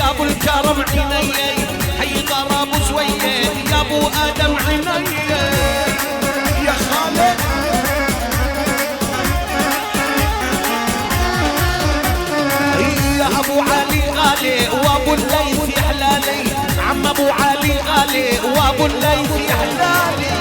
يا ابو الكرم عيني حي ضرب زويد يا ابو ادم عيني يا خالد يا ابو علي غالي وابو الليث حلالي عم ابو علي غالي وابو الليث حلالي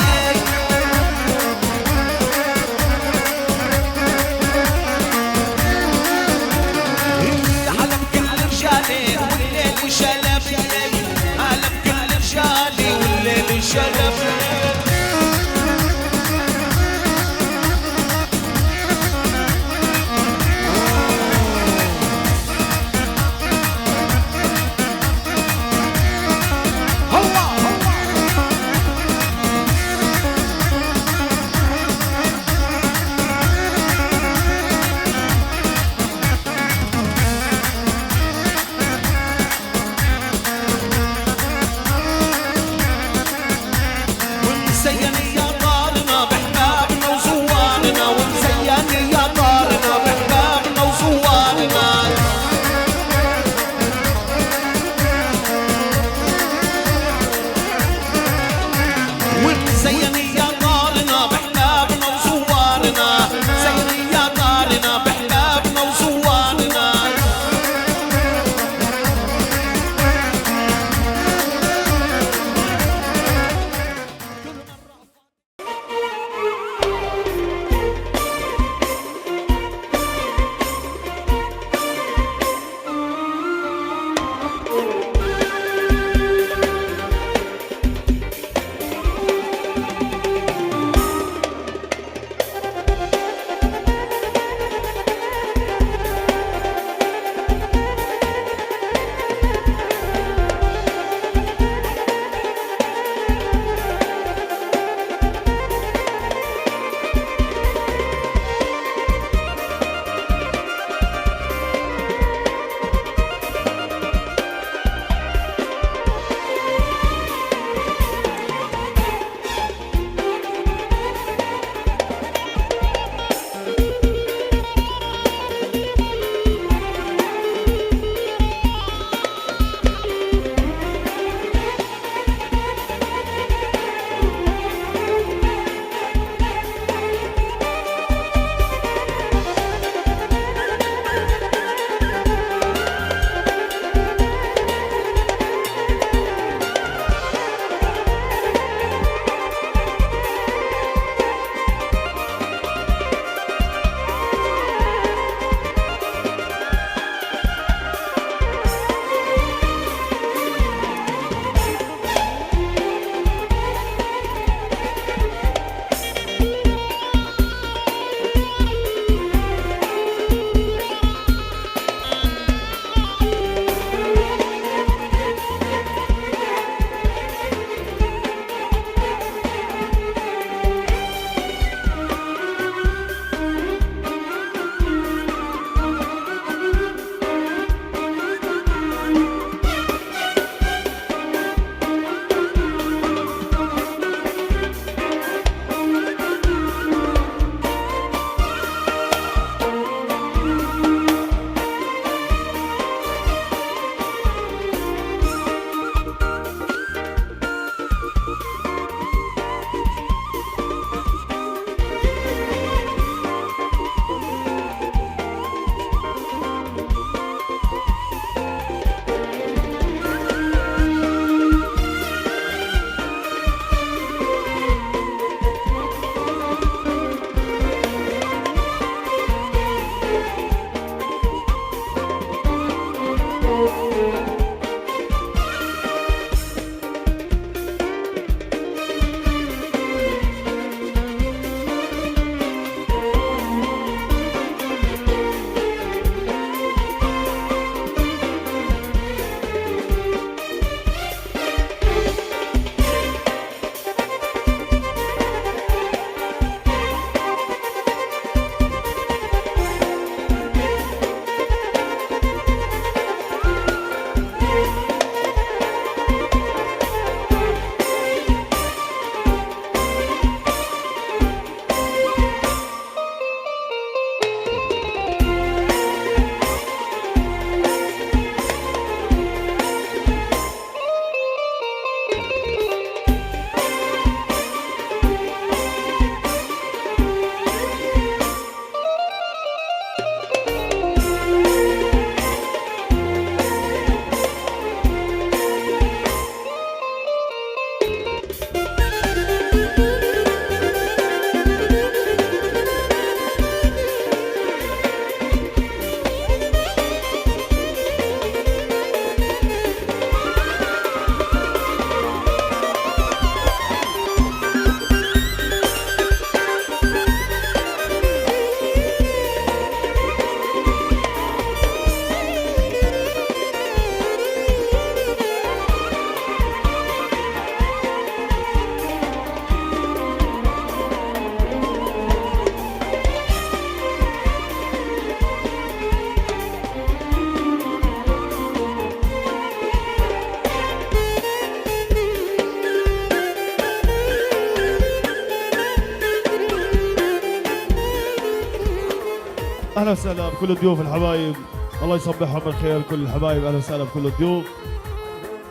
اهلا وسهلا بكل الضيوف الحبايب، الله يصبحهم بالخير كل الحبايب. اهلا وسهلا بكل الضيوف.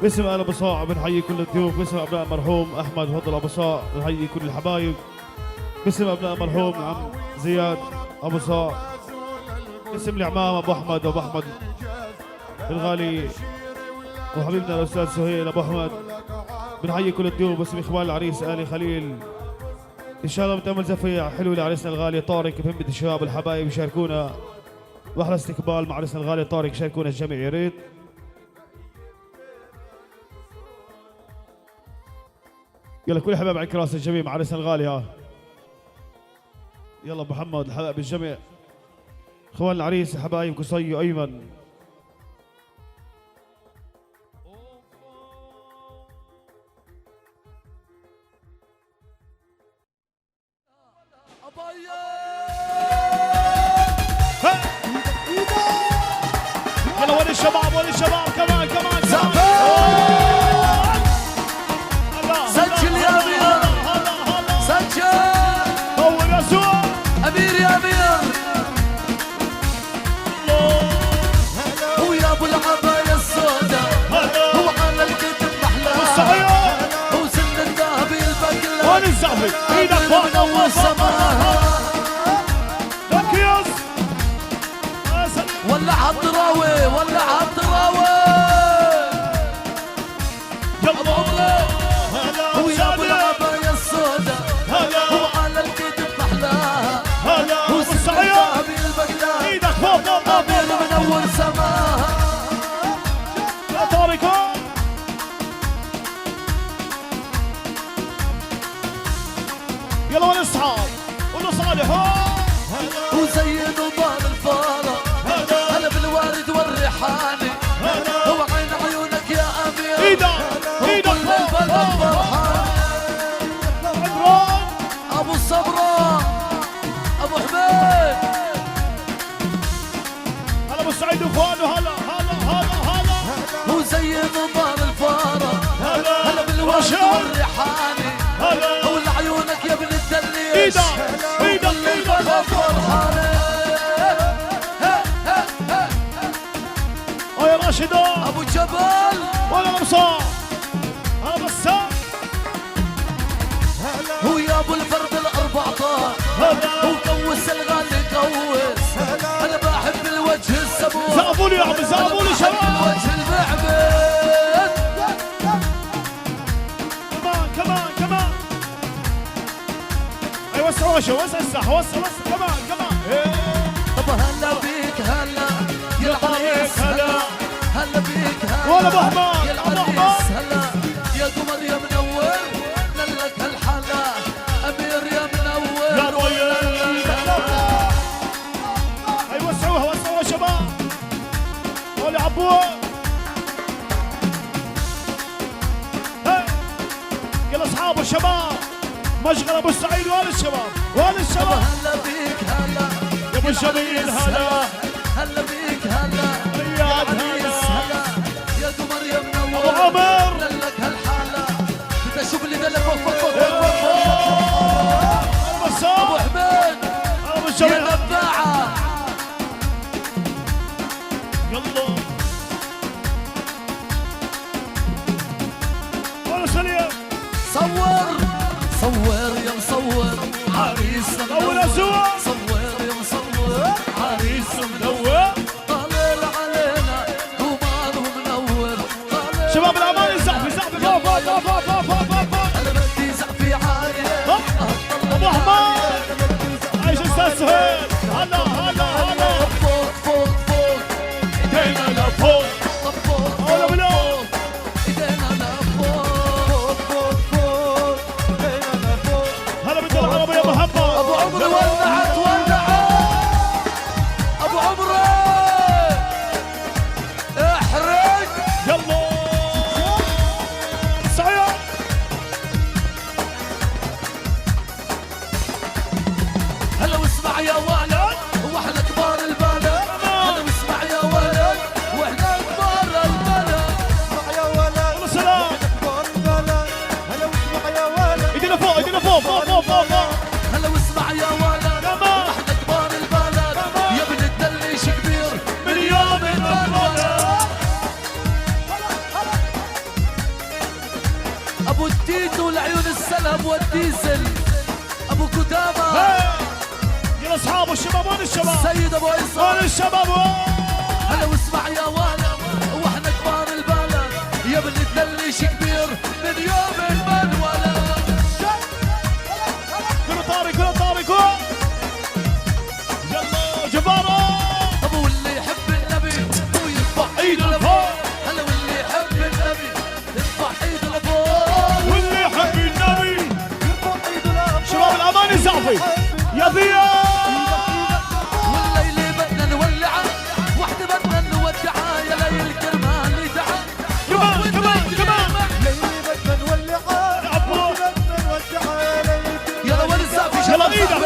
باسم ال ابو صاع بنحيي كل الضيوف، باسم ابناء المرحوم احمد فضل ابو صاع بنحيي كل الحبايب، باسم ابناء المرحوم عم زياد ابو صاع، باسم العمام ابو احمد وابو احمد الغالي وحبيبنا الاستاذ سهيل ابو احمد بنحيي كل الضيوف، باسم اخوان العريس الي خليل. ان شاء الله بتعمل زفه حلوه لعريسنا الغالي طارق. بهمة الشباب الحبايب يشاركونا واحلى استقبال مع عريسنا الغالي طارق، شاركونا الجميع يا ريت. يلا كل الحبايب على كراسي الجميع مع عريسنا الغالي. ها يلا محمد الحبايب الجميع، اخوان العريس حبايب قصي وايمن. يلا وين الشباب وين الشباب كمان كمان سجل يا امير سجل طول يا سوق امير يا امير ويا ابو العباية السوداء هو على الكتب محلاها هو سن الذهبي البقلة وين الزعفي ايدك فوق منور سماها ركز ولع عالطراوي ولع عالطراوي ابو عمرو ويا ابو العباية السوداء هو على الكتب محلاها هو سن الذهبي البقلة ايدك فوق فوق فوق امير منور سماها يا طارق. يلا وين اصحاب قولوا صالح وزي نضال الفارة هلا بالوالد والريحاني هو عين عيونك يا امير ايدك ايدك كل البلد فرحان ابو الصبرة ابو حميد هلا ابو سعيد واخوانه هلا هلا هلا هلا وزي نضال الفارة هلا بالوالد والريحاني هو عيونك يا ابن الدليش ايدك ايدك كل البلد فرحان يا راشدة ابو جبل ولا مصاب هذا بسام هو يا ابو الفرد ال14 هو كوس الغالي كوس انا بحب الوجه السبوع زقفوا لي يا عمي زقفوا لي شباب الوجه المعبد كمان كمان كمان اي وسع وجهه وسع الساحه وسع وسع كمان كمان طب هلا بيك هلا يا العريس هلا هلا بيك هلا ولا ابو حماد يا العريس هلا يا قمر يا منور لك هالحلا امير يا منور يا رويل اي وسعوها وسعوها شباب ولا عبوها يلا اصحاب الشباب مشغل ابو سعيد وين الشباب وين الشباب هلا بيك هلا يا ابو الجميل هلا هلا بيك هلا يا عريس هلا يا قمر يا منور ابو عمر لك هالحالة بدي اشوف اللي دلك فوق فوق فوق ابو حميد ابو يا الجميل دباعة يلا ولا سليم صور صور يا مصور عريس اول اسبوع صور يا مصور عريس منور طالع علينا قمر ومنور شباب الامان زحفي زحفي فوق فوق فوق فوق فوق فوق فوق انا بدي زحفي عالية ابو حماد عايش استاذ سهيل هلا هلا هلا فوق فوق فوق ايدينا لفوق طب فوق ولا بلا ايدينا لفوق فوق فوق ايدينا لفوق هلا بنت العربي يا محمد ابو عمرو ولعت ولعت ابو عمرو احرق يلا سعيد هلا واسمع يا ولد واحنا كبار البلد هلا واسمع يا ولد واحنا كبار البلد اسمع يا ولد والله سلام كبار البلد هلا واسمع يا ولد ايدينا فوق ايدينا فوق فوق فوق فوق هلا واسمع يا ولد كمان احنا كبار البلد يا ابن عيون السلب والديزل ابو كتامه يا اصحاب الشباب وين الشباب؟ سيد ابو وين عصام الشباب؟ هلا واسمع يا والد واحنا كبار البلد يا بني تدلش كبير من يوم المنولد كله طارق كله طارق يلا جبارة ابو اللي يحب النبي ويرفع ايده لفوق هلا واللي يحب النبي يرفع ايده لفوق واللي يحب النبي شباب الأماني زعفي يا ضياء والليلة بدنا نولعها وحدة بدنا نودعها يا ليل كرمال اللي تعا كمان ليلي بدنا نولعها يا عبود بدنا نودعها يا ليل يلا وين الزعفي يلا شباب ايدك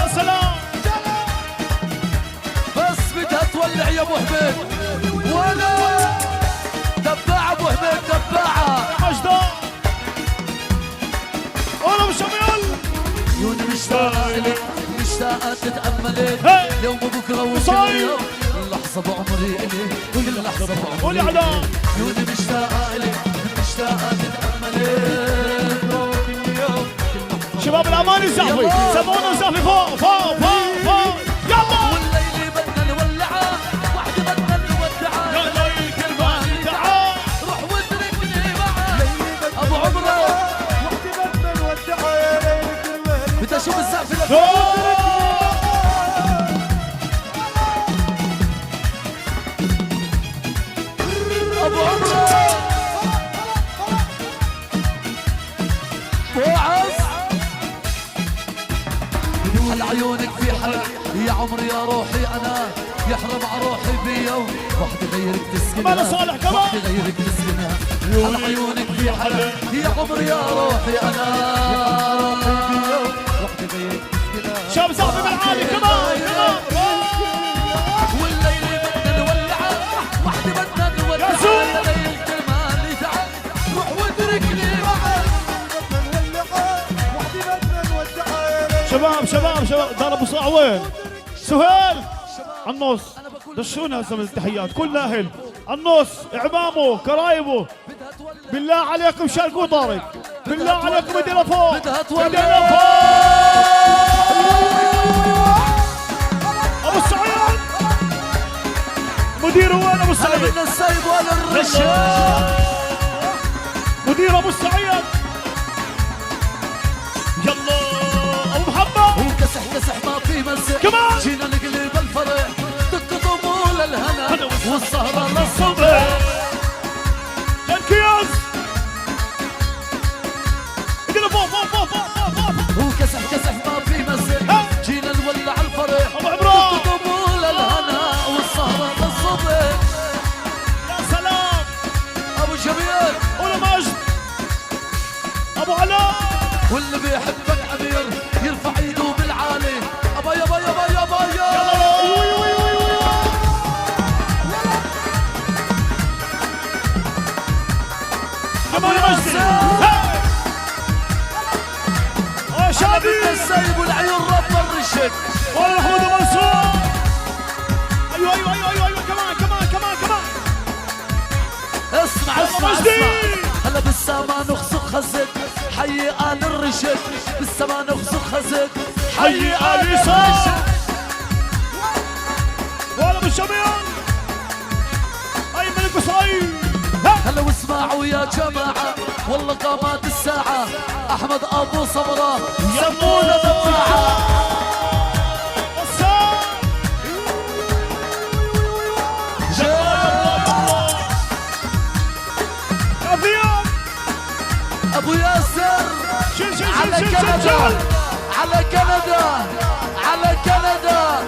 يا سلام بس بدها تولع يا ابو حميد ولا دباعة ابو حميد دباعة مجدة ولا مشميل عيوني مشتاقة إلك مشتاقة تتأملك هي. يوم بكرة وكل صاير. يوم لحظة بعمري إلك كل لحظة قول بعمري يا إلك عدام عيوني مشتاقة إلك مشتاقة تتأملك كل يوم شباب الأماني زعفي يلا. سمونا زعفي فوق فوق فوق فوق يلا والليلة بدنا نولعها وحدة بدنا نودعها يا ليل كرمال تعال روح واتركني معها ليلي بدنا أبو عمرة وحدة بدنا نودعها يا ليل كرمال بدي أشوف الزعفي لك أبو عمرة وعز هل عيونك في حلق يا عمري يا روحي أنا يحرم على روحي بيوم وحدة غيرك تسكنها كمان صالح، كمان. وحدة غيرك تسكنها هل عيونك في حلق يا عمري يا روحي أنا وحدة غيرك تسكنها شباب زعفي بالعالي كمان والليل بدنا نولعها وحدة بدنا نودعها يا زول. يا ليل كرمال اللي تعال روح واتركني معها بدنا نولعها وحدة بدنا نودعها يا ليل شباب دار ابو صاع وين؟ سهيل على النص دشونا هسه من التحيات كل اهل على النص اعمامه كرايبه بدها تولع بالله عليكم شاركوا طارق بالله عليكم ادينا فوق بدها تولع. ادينا فوق ابو السعيد مدير وين ابو هلا السعيد؟ بدنا السيب ولا الرشاد مدير ابو السعيد يلا ابو محمد وكسح كسح ما في مسح كمان. جينا نقلب الفرح دق طبول الهنا هلا والسهرة للصبح الكياس ادينا فوق وكسح كسح ما في مسح جينا نولع الفرح ابو عمران دق طبول الهنا والسهرة للصبح يا سلام ابو شبير ابو مجد ابو علاء واللي بيحبك امير يرفع ايده بالعالي ابا يابا يابا يابا يابا ابو مجد شادي السيب والعيون رب الرشد ولا محمود منصور ايوه كمان اسمع اسمع مجدي. اسمع هلا بالسما نخسق خزق حي آل الرشد بالسما نخسق خزق حي آل يسار ولا بالشمال ايمن القصي هلا واسمعوا يا جماعة والله قامت الساعة أحمد أبو صبرة سمونا دفاعة أبو ياسر على كندا على كندا على كندا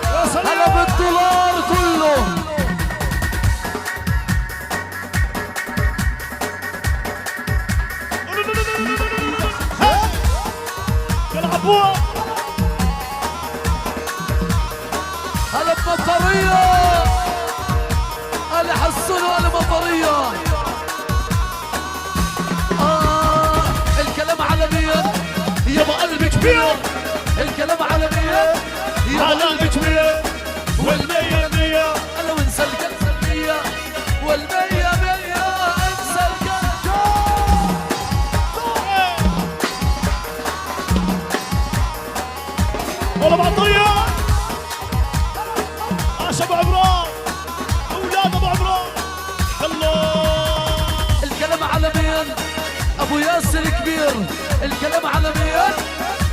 هلا بالدولار كله يلعبوها هلا بمطرية هلا حسنوا هلا مطرية الكلام على مين يابا قلبي كبير الكلام على مين يابا قلبي كبير والمية مية انا وانسى الكلمة والمية مية انسى الكلمة ياسر كبير الكلام على مين؟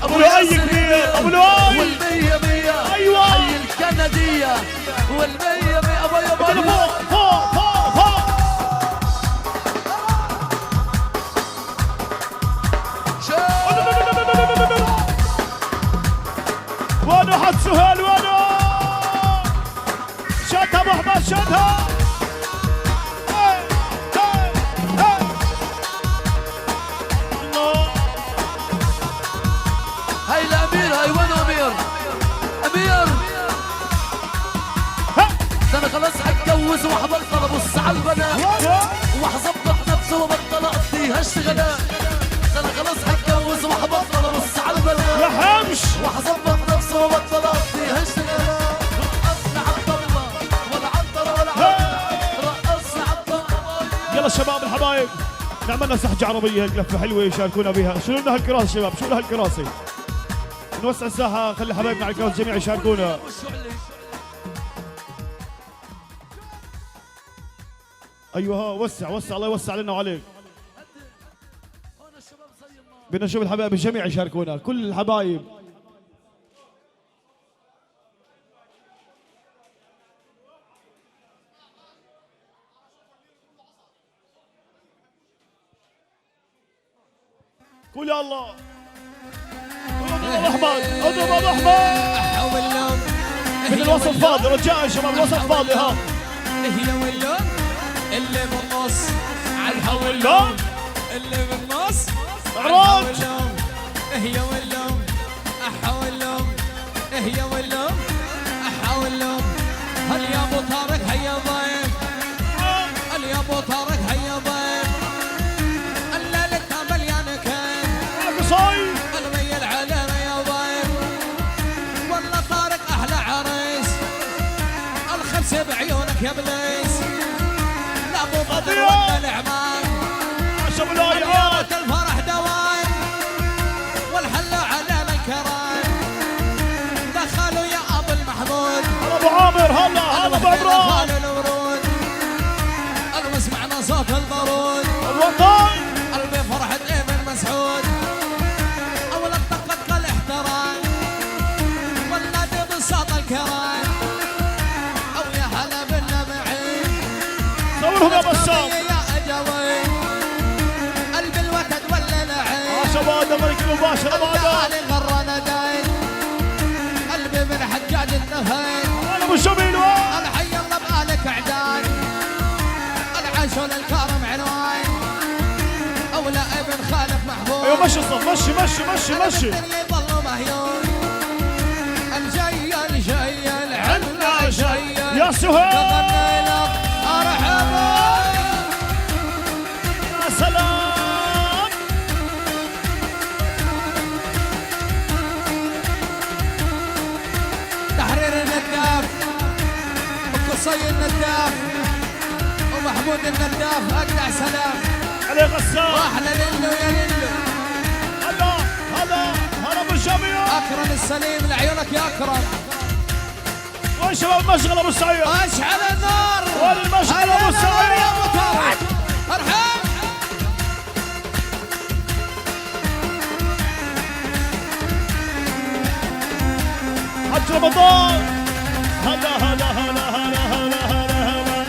ابو لؤي كبير ابو لؤي والمية مية ايوه حي الكندية والمية مية ابو يا فوق فوق فوق فوق وانو حد سهيل وانو شدها ابو احمد شدها هاي الامير هاي وين امير؟ امير انا خلاص حتجوز وحبطل ابص على البنات وحظبط نفسي وبطل اقضيها اشتغالات انا خلاص حتجوز وحبطل ابص على البنات يا حمش وحظبط نفسي وبطل اقضيها اشتغالات رقصني عالطبلة ولا عنطرة ولا عطلة رقصني عالطبلة يلا شباب الحبايب نعملنا سحجة عربية هيك لفة حلوة يشاركونا بها شيلوا لنا هالكراسي شباب شيلوا هالكراسي نوسع الساحة خلي حبايبنا على الكراسي الجميع يشاركونا ايوه ها وسع وسع الله يوسع لنا وعليك بدنا نشوف الحبايب الجميع يشاركونا كل الحبايب قول يا الله اضرب ابو احمد اضرب ابو احمد من الوسط فاضي رجاء يا شباب الوسط فاضي ها هي واللون اللي بالنص الحول لون اللي بالنص عراج هي واللون احولهم هي واللون احولهم هل يا ابو طارق هيا ضيف هل يا ابو طارق هيا ضيف الليله مليانه كان قصاي الميل علينا يا ضيف والله طارق احلى عريس الخمسه بعيونك يا بليس لا ابو بدر ولا العمان عشب الايات الفرح دوام والحلا علينا الكرام دخلوا يا ابو المحمود هلا ابو عامر هلا هلا ابو عمران الورود وسمعنا صوت البارود الوطن قلبي فرحة ابن مسعود اول طقت الاحترام والنادي بصوت الكرام او يا هلا بالنبعين صورهم يا بسام يا اجوي قلب الوتد ولا العين عشب هذا ملك المباشر ابو هذا علي غرانا داين قلبي من حجاج النهين انا ابو شبيل الحي الله بقالك اعداد العاشوا للكرم عنوان اولى ابن خالف محبوب ايوه مشي الصف مشي مشي مشي مشي الدنيا يضلوا مهيون الجيل جيل عنا جيل يا سهيل تغني لك ارحبوا يا سلام تحرير النداف وقصي النداف ومحمود النداف اجدع سلام علي غسان واحلى للو يا للو هلا هلا هلا ابو شبيل اكرم السليم لعيونك يا اكرم وين شباب المشغل ابو سعيد اشعل النار وين المشغل ابو سعيد يا ابو طارق ارحب حج رمضان هلا هلا هلا هلا هلا هلا هلا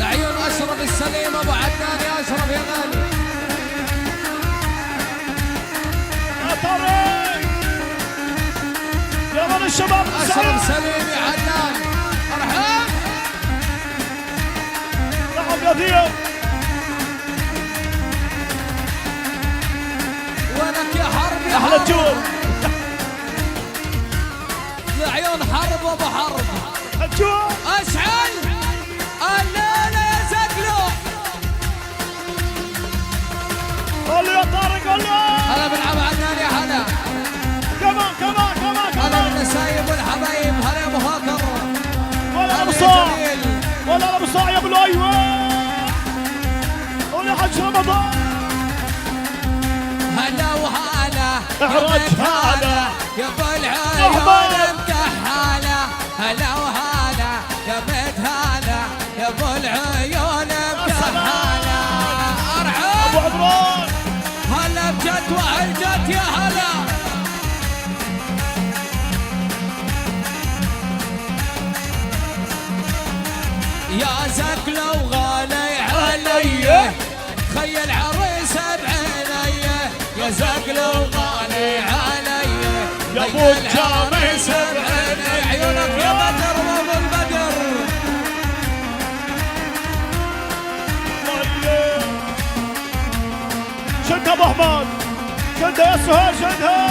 لعيون اشرف السليم ابو عدنان يا اشرف يا غالي يا طارق يا من الشباب اشرف سليم يا عدنان ارحب نعم يا ذيب وينك يا حرب يا احلى حرب الجول لعيون حرب ابو حرب الجول اشعل الليله يا زقلو قول له يا طارق قول له هلا بنلعب عدنان يا هلا كمان كمان كمان هلا كمان بالنسايب والحبايب هلا يا ابو هاكر ولا ابو هلا صاع يا جميل ولا ابو صاع يا ابو ايوه ولا حج رمضان هلا وهلا احرج هلا يا ابو العيون مكحالة هلا وهلا يا بيت هلا يا ابو العيون مكحالة ابو ارحب عمران هلا بجد وعالجد يا هلا يا زك لو غالي علي خيل عريس بعيني يا زك لو غالي علي يا ابو خيل الجامع عريس بعيني عيونك يا بدر وابو البدر شدها ابو احمد شدها يا سهيل شدها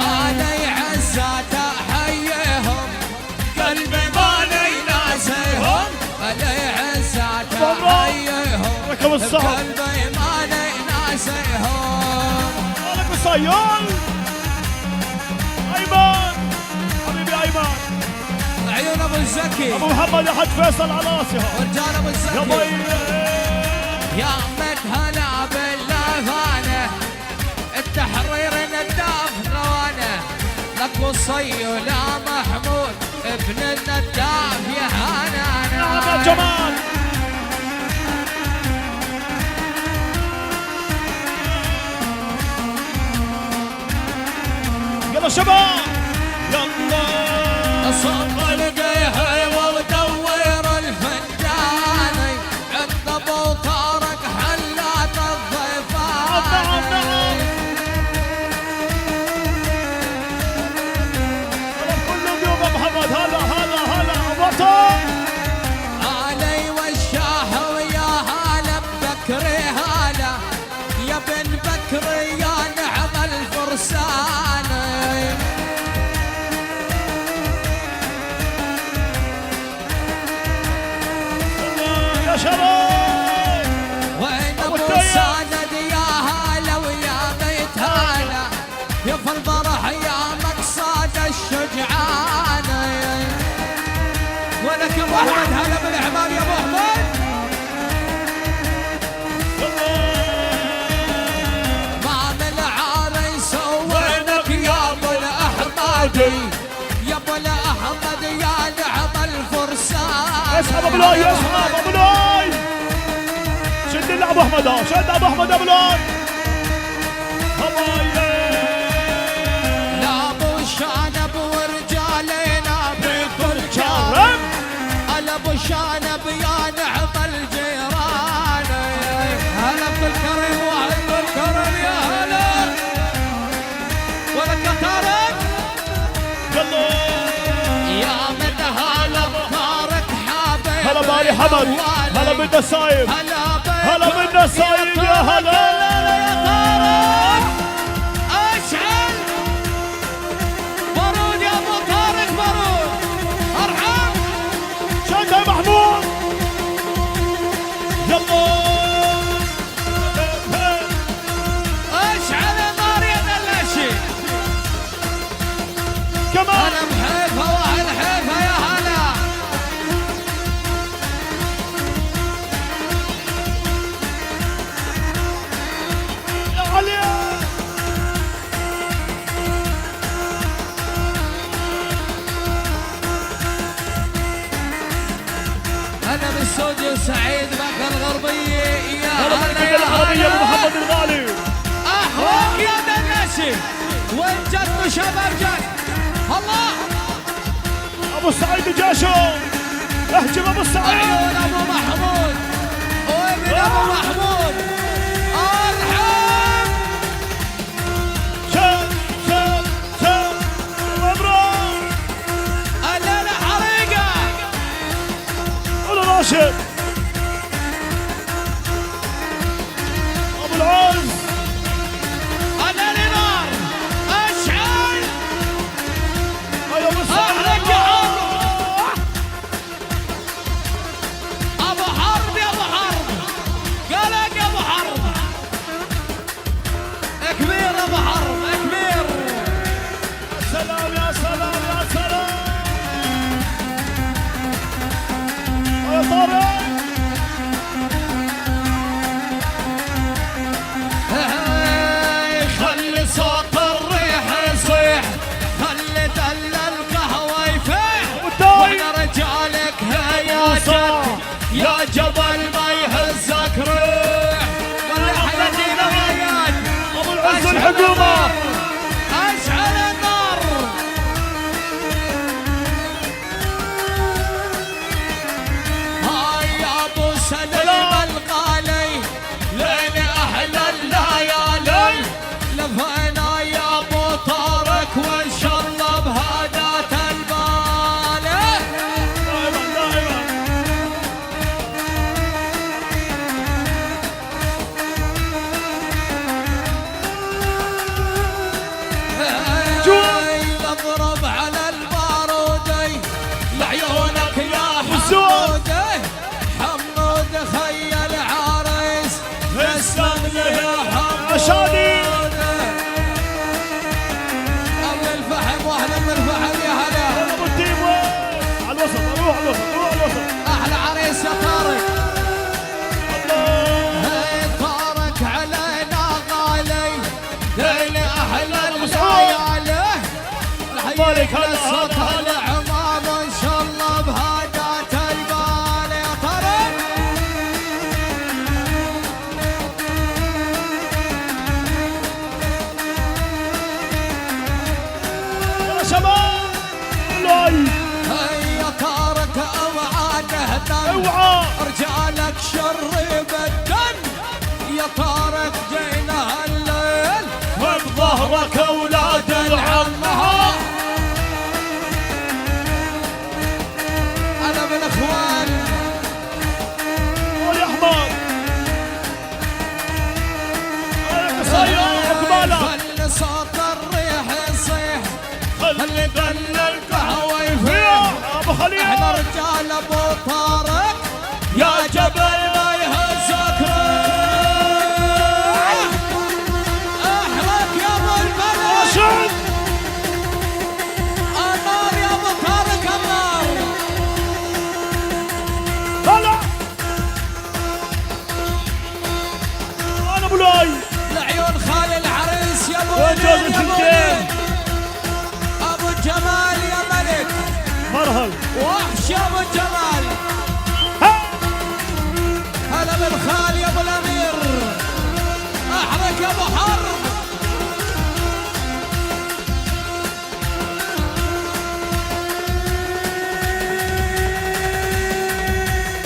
علي عزات احييهم قلبي مالي ناسيهم علي عزات احييهم ركب الصعب قلبي مالي ناسيهم مالك الصيال ايمن حبيبي ايمن عيون ابو الزكي ابو محمد يا حج فيصل على راسها ورجال ابو يا الزكي بي يا امة هلا باللافانه التحرير نداف روانه لك وصي ولا محمود ابن النداف يا هنانا نعم يا جمال يلا شباب يلا صب القهوة ودور الفنجاني عند ابو طارق حلات الضيفاني كله ضيوف ابو محمد هلا وطن علي والشاه ويا هلا بكري هلا يا بن بكري يا نعم الفرساني يا شباب وين أبو ابو التيم. ساند يا هلا ويا بيت هلا يا في الفرح يا مقصاد الشجعان ولك يا ابو احمد هلا بالاعمال يا ابو احمد ما من عارس وينك يا ابو الاحمدي يا ابو الاحمد يا نعم الفرسان اسحب ابو لؤي اسحب ابو لؤي شد اللي ابو احمد اهو شد ابو احمد ابو لؤي لا ابو شانب ورجالينا بكل شرم. جانب الا ابو شانب يا نعم الجيران هلا بالكريم وعلى بالكرم يا هلا ولك يا طارق يلا يا من هلا بطارق حبيب هلا بالي حمد هلا بدنا السايب هلا بدنا السايب يا هلا يا طارق اشعل بارود يا ابو طارق بارود ارحم شد يا محمود يلا اشعل النار يا دلاشي كمان انا بحيفا واهل حيفا يا هلا يا علي انا بالاستوديو سعيد مكة الغربية يا هلا هلا بالكتله يا العربيه ابو هلا محمد الغالي احوك يا دلاشي وين جد شباب جد الله ابو سعيد جاشو اهجم ابو سعيد عيون ابو محمود وابن ابو محمود ارحم شد مبروك الليلة حريقة ابو راشد ابو العز الليلة نار اشعل هيا ابو سعيد احرق يا ابو حرب يا ابو حرب قالك يا ابو حرب كبير ابو حرب كبير سلام يا سلام يا سلام يا طارق خلي صوت مالك هلا الصوت هلا العمام ان شاء الله بهاجات البال يا طرب يا شباب لايف هيا طارق اوعى نهدن اوعى رجالك شر بدن يا طارق جينا هالليل بظهرك اولاد العمها انا من اخوان يا حمار قصير عقبالك خلي صوت الريح يصيح خلي دل القهوه يا يفيح ابو خليل احنا رجال ابو طارق يا جبل ما يهزك احرق يا ابو البلد شد النار يا ابو طارق النار هلا انا ابو لاي لعيون خال العريس يا ابو وجوز وليد، يا ابو الفنجان. وليد. ابو جمال يا ملك مرهل وحش يا ابو جمال هلا بالخال يا ابو الامير احرق يا ابو حرب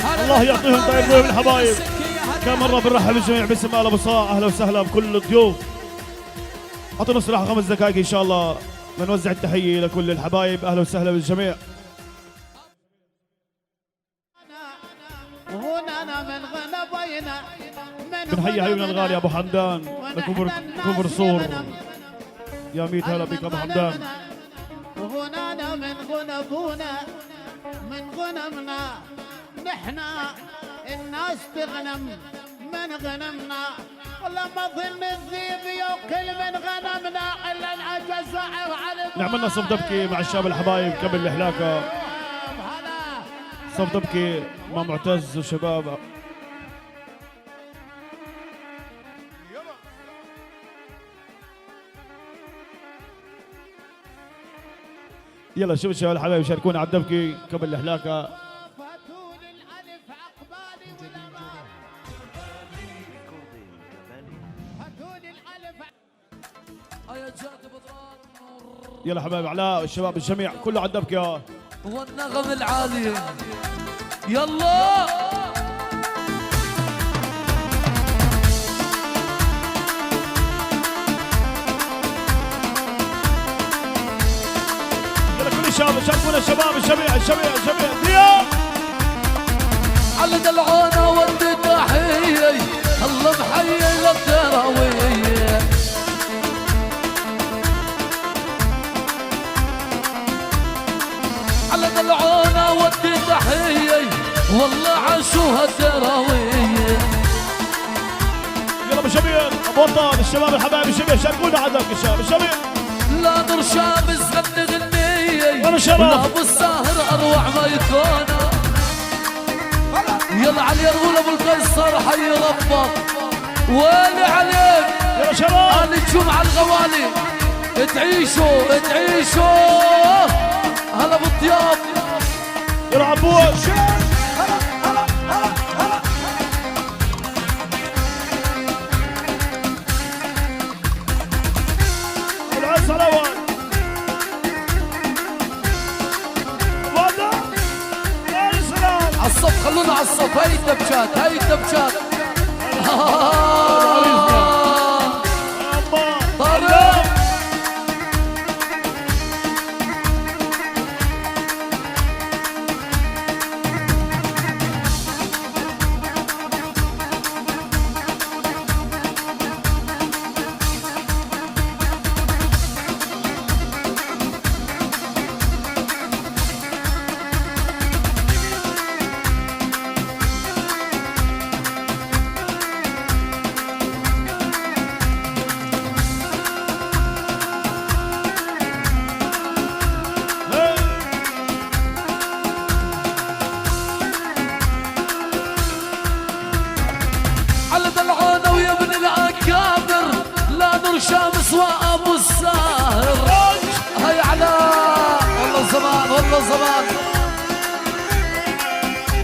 هلا الله يعطيهم بالحبايب، طيب ضيوف هلا الحبايب. بالسكية، هلا كم مرة بنرحب الجميع باسم آل ابو صاع. اهلا وسهلا بكل الضيوف. اعطونا استراحة 5 دقائق ان شاء الله بنوزع التحية لكل الحبايب. اهلا وسهلا بالجميع. هنا من غنبينا بنحيي حبيبنا الغالي ابو حمدان لكبر صور. يا ميت هلا بك ابو حمدان. وهنا من غنبونا من غنمنا نحنا الناس تغنم من غنمنا ولما ظل الذيب يوكل من غنمنا الا العجز على نعملنا صف دبكي مع الشباب الحبايب قبل الحلاقة. هلا صف دبكي مع معتز وشباب. يلا شوف الشباب الحبايب شاركونا على الدبكي قبل الحلاقة. فاتوا للالف عقبالي ولا ما فاتوا للالف يا جاد بضرار النور يلا حبايب علاء الشباب الجميع كله على الدبكة. والنغم العالي يلا يلا كل الشباب شاركونا الشباب الجميع دياب. على دلعونا ودي تحيي الله محيي للدراوية على دلعونا ودي تحيي والله عاشوها الدراوية يلا ابو شبير ابو وطن الشباب الحبايب الجميع شاركونا على الدبكة الشباب الجميع. لا نور شامس غني غنية وانا شرف. ولا ابو الساهر اروع ما يكون يلا علي الغول ابو القيصر حي ربك ويلي عليك يلا شباب انا الجمعة الغوالي تعيشوا هلا بالطياب يلا عبود. العز الاول ولا يا سلام. عالصف خلونا عالصف هاي الدبشات طارق زمان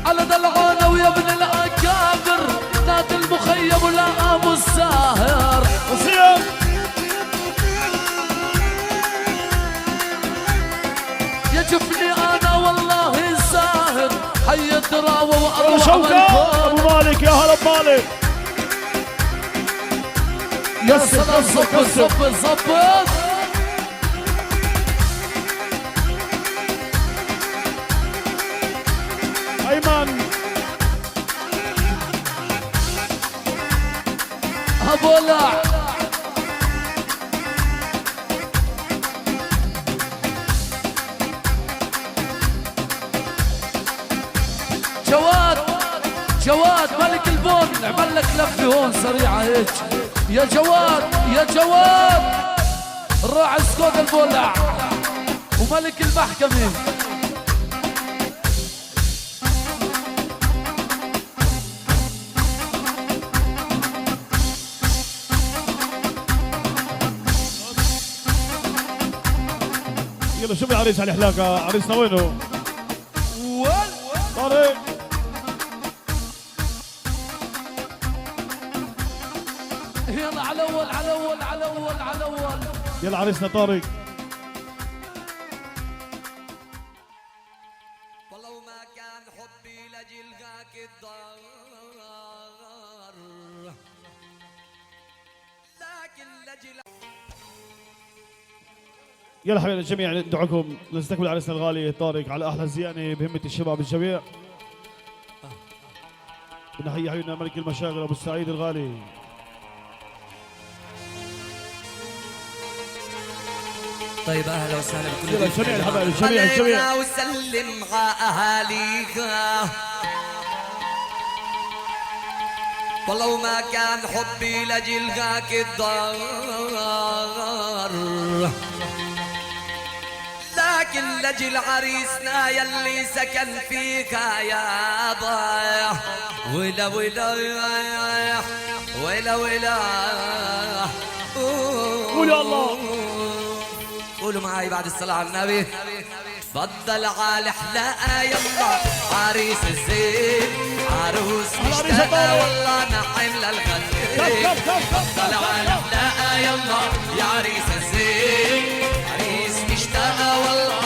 على دلعانة ويا ابن الأكابر نادي المخيم ولا أبو الساهر وسيم يجفني أنا والله الساهر حي الدراوة وأروح شوكة الكون ابو مالك يا هلا بمالك يا سلام زبط زبط زبط ايمن أبولع جواد جواد ملك البون عمل لك لفه هون سريعه هيك يا جواد يا جواد الراعي سكوت البولع وملك المحكمه يلا شوف العريس على الحلاقة عريسنا وينه؟ طارق يلا على اول على اول على اول على اول يلا عريسنا طارق والله وما كان حبي لجلقاك الدار لكن لجل يلا حبيبي الجميع ندعوكم نستقبل عريسنا الغالي طارق على احلى زيانه بهمه الشباب الجميع. بنحيي حبيبنا ملك المشاغل ابو السعيد الغالي. طيب اهلا وسهلا بكل يلا الجميع الحبايب الجميع الجميع علينا وسلم على اهاليك والله وما كان حبي لجلقاك الدار لكن لجل عريسنا يلي سكن فيك يا ضايع ولا ولا ولا ولا قول يا الله. قولوا معي بعد الصلاة على النبي تفضل على حلاقة يلا عريس الزين عروس مشتاقة والله نعم للغد تفضل على حلاقة يلا يا عريس الزين عريس مشتاقة والله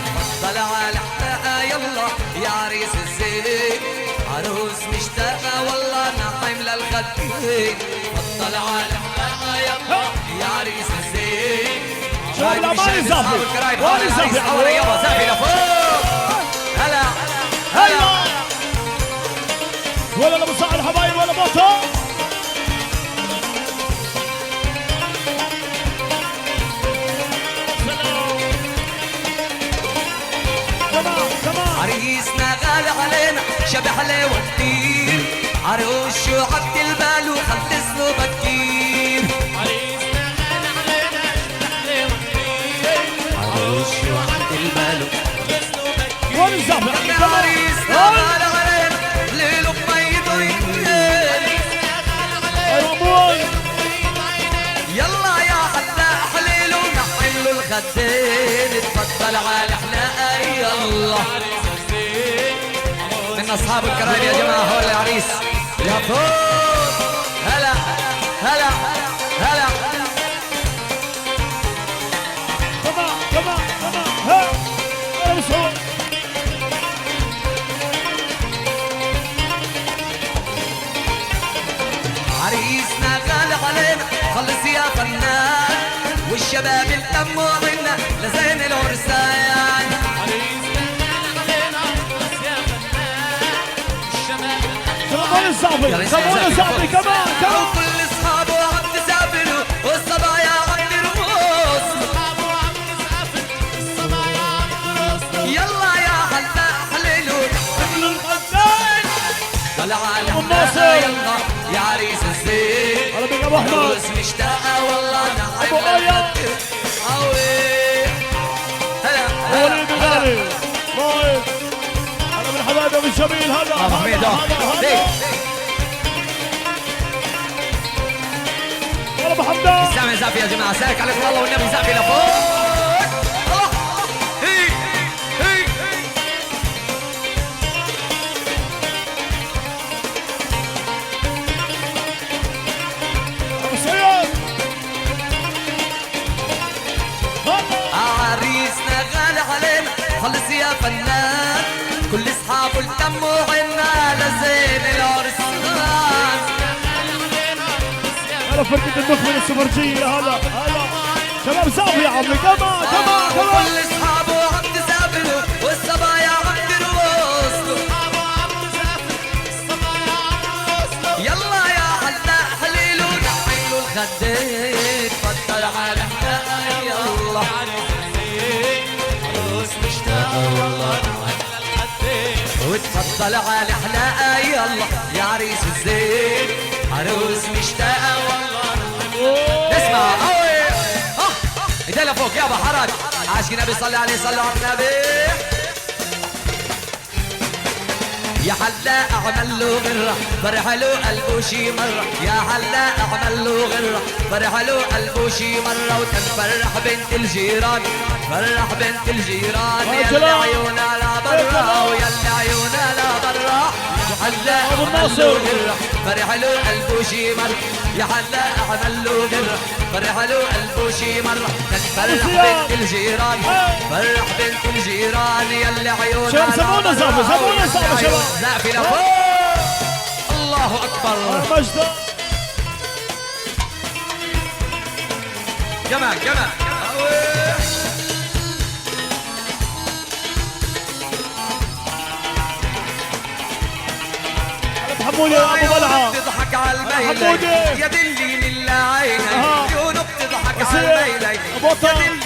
تفضل على حلاقة يلا يا عريس الزين عروس مشتاقة والله نعم للغد تفضل على حلاقة يلا يا عريس الزين شباب لا ما يزافي ما يزافي حوالي يابا زافي لفوق هلا هلا ولا ابو صاحب الحبايب ولا بطل عريسنا غالي علينا شبح لي وكتير عروس شو عبد البال وخلص له بكير عريسنا غالي علينا شبح لي وكتير عروس شو عبد البال وخلص له بكير وين الزافي عريسنا غالي علينا ليله بميت وينين ايوه ابوي يلا يا حتى حليل ونحل له الخدين اتفضل على حلاقة يلا من اصحاب الكرام يا جماعه هو العريس يا فوق هلا هلا هلا تمام تمام تمام ها انا مسعود عريسنا غالي علينا خلص يا فنان والشباب التموا عنا لزين العرسان سمعون الزافي سمعون الزافي كمان كمان وكل اصحابه عم تسافروا والصبايا عم ترقص يلا يا حلا حللوا طلع على حلاقة يلا يا عريس الزين على بيك ابو احمد عروس مشتاقة والله ابو نعم ايا هلا وليد الغالي رايد انا من حبايبي ابو الجميل هذا ابو حميد يلا ابو حمدان سامع زافي يا جماعة سالك عليكم الله والنبي زافي لفوق خلص يا فنان كل اصحابه التموا عنا لزين العرسان. هلا فرقة النخبة السمرجية هلا هلا شباب سافي يا عمي كمان كمان كمان. كل اصحابه عم تسافروا والصبايا عم ترقصوا. يلا يا حلاق حليلو نحيلو الخدين تفضل على الحلاق يلا. عروس مشتاقة والله وتفضل على الحلاقة يلا يا عريس الزين. عروس مشتاقة والله. اسمع قوي ايدينا لفوق يابا حرك. عاشق النبي صلي عليه صلوا على النبي. يا حلاق اعمل له غره فرح له قلبه شي مره. يا حلاق اعمل له غره فرح له قلبه شي مره. وتنفرح بنت الجيران فرح بنت الجيران. يلي عيونها لبرا ويلي عيونها لبرا. يا حلاق اعمل له غره فرح له قلبه شي مره. يا حلاق اعمل له غره فرح له قلبه شي مره. تنفرح بنت الجيران فرح بنت الجيران. يلي عيونها شباب سمونا صافي سمونا صافي شباب. زعفي لفوق. الله اكبر. مجد كمان كمان. حمودي ابو بلعه بتضحك على الميلة يا دلي من عيني. عيونه بتضحك على الميلة يا دلي من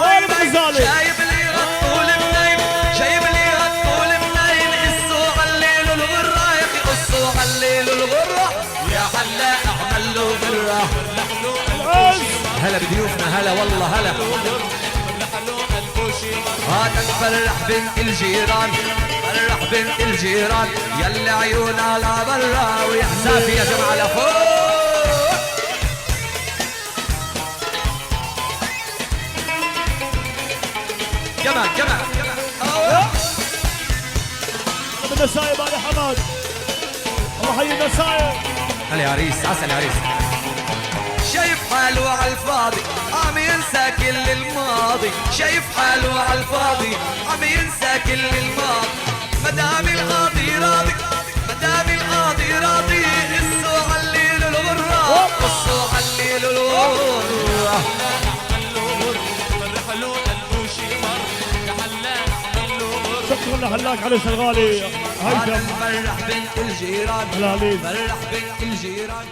عيني. شايب لي غطوا المنين شايب لي غطوا المنين. قصوا عليله الغرة يا اخي قصوا عليله الغرة. يا حلاق اعمل له غرة. هلا بضيوفنا هلا والله هلا. تنفرح بنت الجيران فرح بنت الجيران. يلي عيونها لبرا ويا حسافي يا جماعة لفوق. كمان كمان من النسايب علي حماد. الله حي النسايب. هلا يا عريس عسل يا عريس. شايف حاله على الفاضي عم ينسى كل الماضي. شايف حاله على الفاضي عم ينسى كل الماضي. مدام القاضي راضي مدام القاضي راضي. قصوا عليله الغرة قصوا عليله الغرة. شكرا لحلاق علي الغالي هيثم. فرح بنت الجيران فرح بنت الجيران.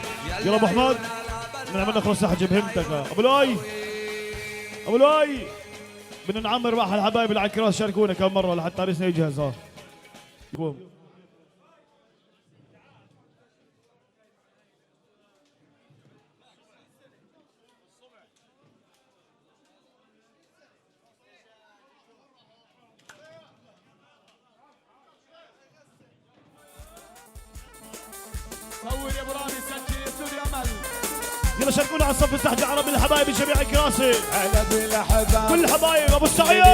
يلا ابو حماد من عملنا خلص صح بهمتك ابو لؤي ابو لؤي. بدنا نعمر بقى الحبايب اللي على الكراس شاركونا كم مره لحتى عريسنا يجهز. يقوم صور يا ابو رامي سجل استوديو امل. يلا شاركونا على الصف التحت العربي الحبايب جميع الكراسي. هلا بالاحباب كل الحبايب ابو السعيد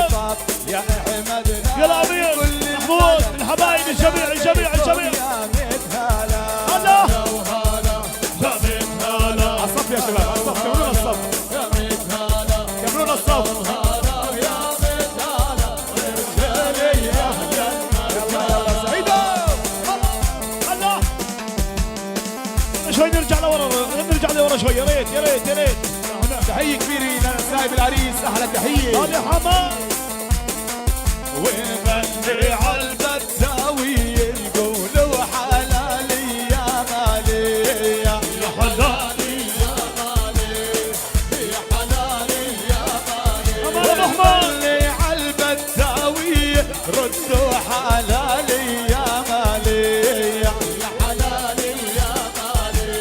يا احمد يلا امير محمود الحبايب الجميع الجميع الجميع. يا ميت هلا هلا يا ميت هلا. على الصف يا شباب على الصف كملونا الصف. يا ميت هلا كملونا الصف. يا ميت هلا رجالي يا جنة سعيدة. هلا شوي نرجع لورا نرجع لورا شوي. يا ريت يا ريت يا ريت. تحية كبيرة لنسايب العريس احلى تحية. هلا حماد ونغني عالبداوي يقولوا حلالي يا مالي يا حلالي يا مالي يا حلالي يا مالي. ونغني عالبداوي ردوا حلالي يا مالي يا حلالي يا مالي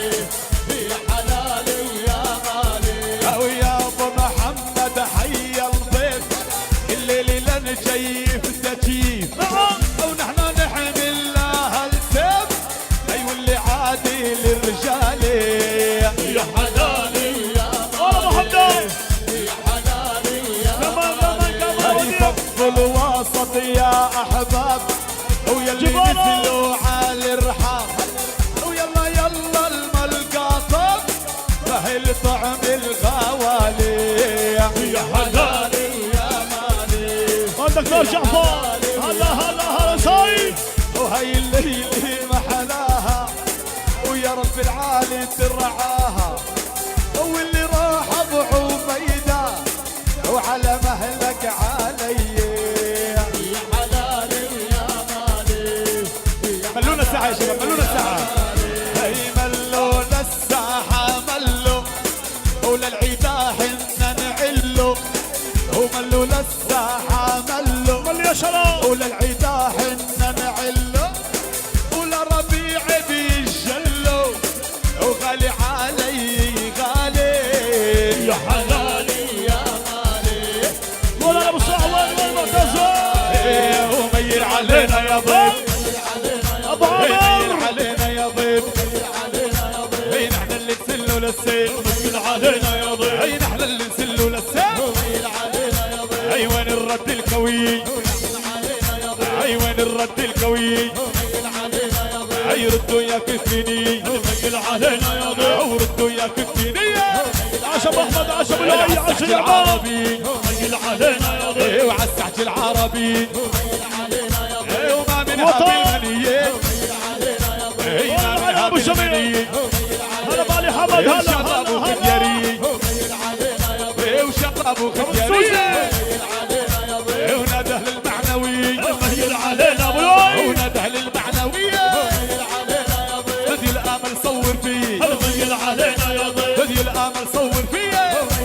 يا حلالي يا مالي. او يا ابو محمد حي الضيف الليل لن جايف تجيف. او نحن نحمل لها السيف اي واللي عادي للرجال. يا حلالي يا محمد يا حلالي يا كمان كمان كمان. صف الوسط يا احباب ويلي نزلوا على الرحاب. ويلا يلا الملقاطب سهل طعم الغوالي. يا حلالي يا مالي دكتور جعفر. هلا هلا هلا سايد. وهي الليلة محلاها ويا رب العالي ترعاها، واللي راح ابو عبيده وعلى مهلك علي يا حلالي ويا مالي. ملونا الساحه يا شباب، ملونا الساحه. هي ملونا الساحه ملو، وللعيدا حنا نعلو، وملونا الساحه ملو مل يا شباب. وللعيدا حنا نعلو، ولربيع بيجلو، وغالي علي غالي يا حلالي يا مالي. ولا ابو صعوان وين معتزل. وميل علينا يا ضيف، ابو عمر ميل علينا يا ضيف، هي نحن اللي نسلوا للسيف، ميل علينا يا ضيف، هي نحن اللي نسلوا للسيف، ميل علينا يا ضيف. هي وين الرد القوي، هي وين الرد القوي، هي ردوا يا كفيني، ميل علينا يا ضيف، وردوا يا كفيني. عشب احمد عشب الهي عشب العربي. ميل علينا يا ضيف، وعلى السحج العربي، وما من هذه المنيه، ما من ابو هذه جميل. المنيه. هلا بالي حمد. هلا شباب هلا وخديري، وشباب وخديري، ونده للمعنوي، مهيل علينا ابو لؤي. ونده للمعنوي. بدي الامل صور فيه، مهيل علينا يا ضيف. بدي الامل صور فيه.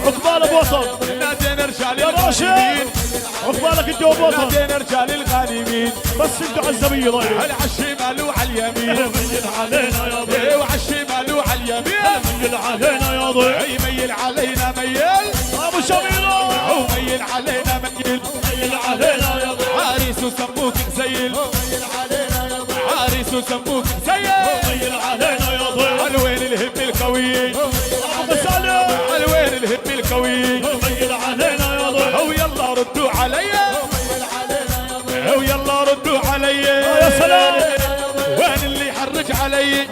عقبال ابو وطن. نادينا رجال يا باشا الغانمين، عقبالك انت ابو وطن. نادينا رجال الغانمين، بس انتوا عزبيه ضيف. على الشمال وعلى اليمين، مهيل علينا يا ضيف. وعلى الشمال وعلى اليمين. مهيل علينا يا ضيف. يميل علينا ميل، ابو شميله. وميل علينا ميل، مهيل علينا يا ضيف. عريس وسموك زيل، عريس وسموك زيل. مهيل علينا يا ضيف. الوين الهم القوي، ابو سالم. الوين الهم القوي، مهيل علينا يا ضيف. ويلا ردوا علي، ويلا ردوا علي. يا سلام. وين اللي يحرج علي،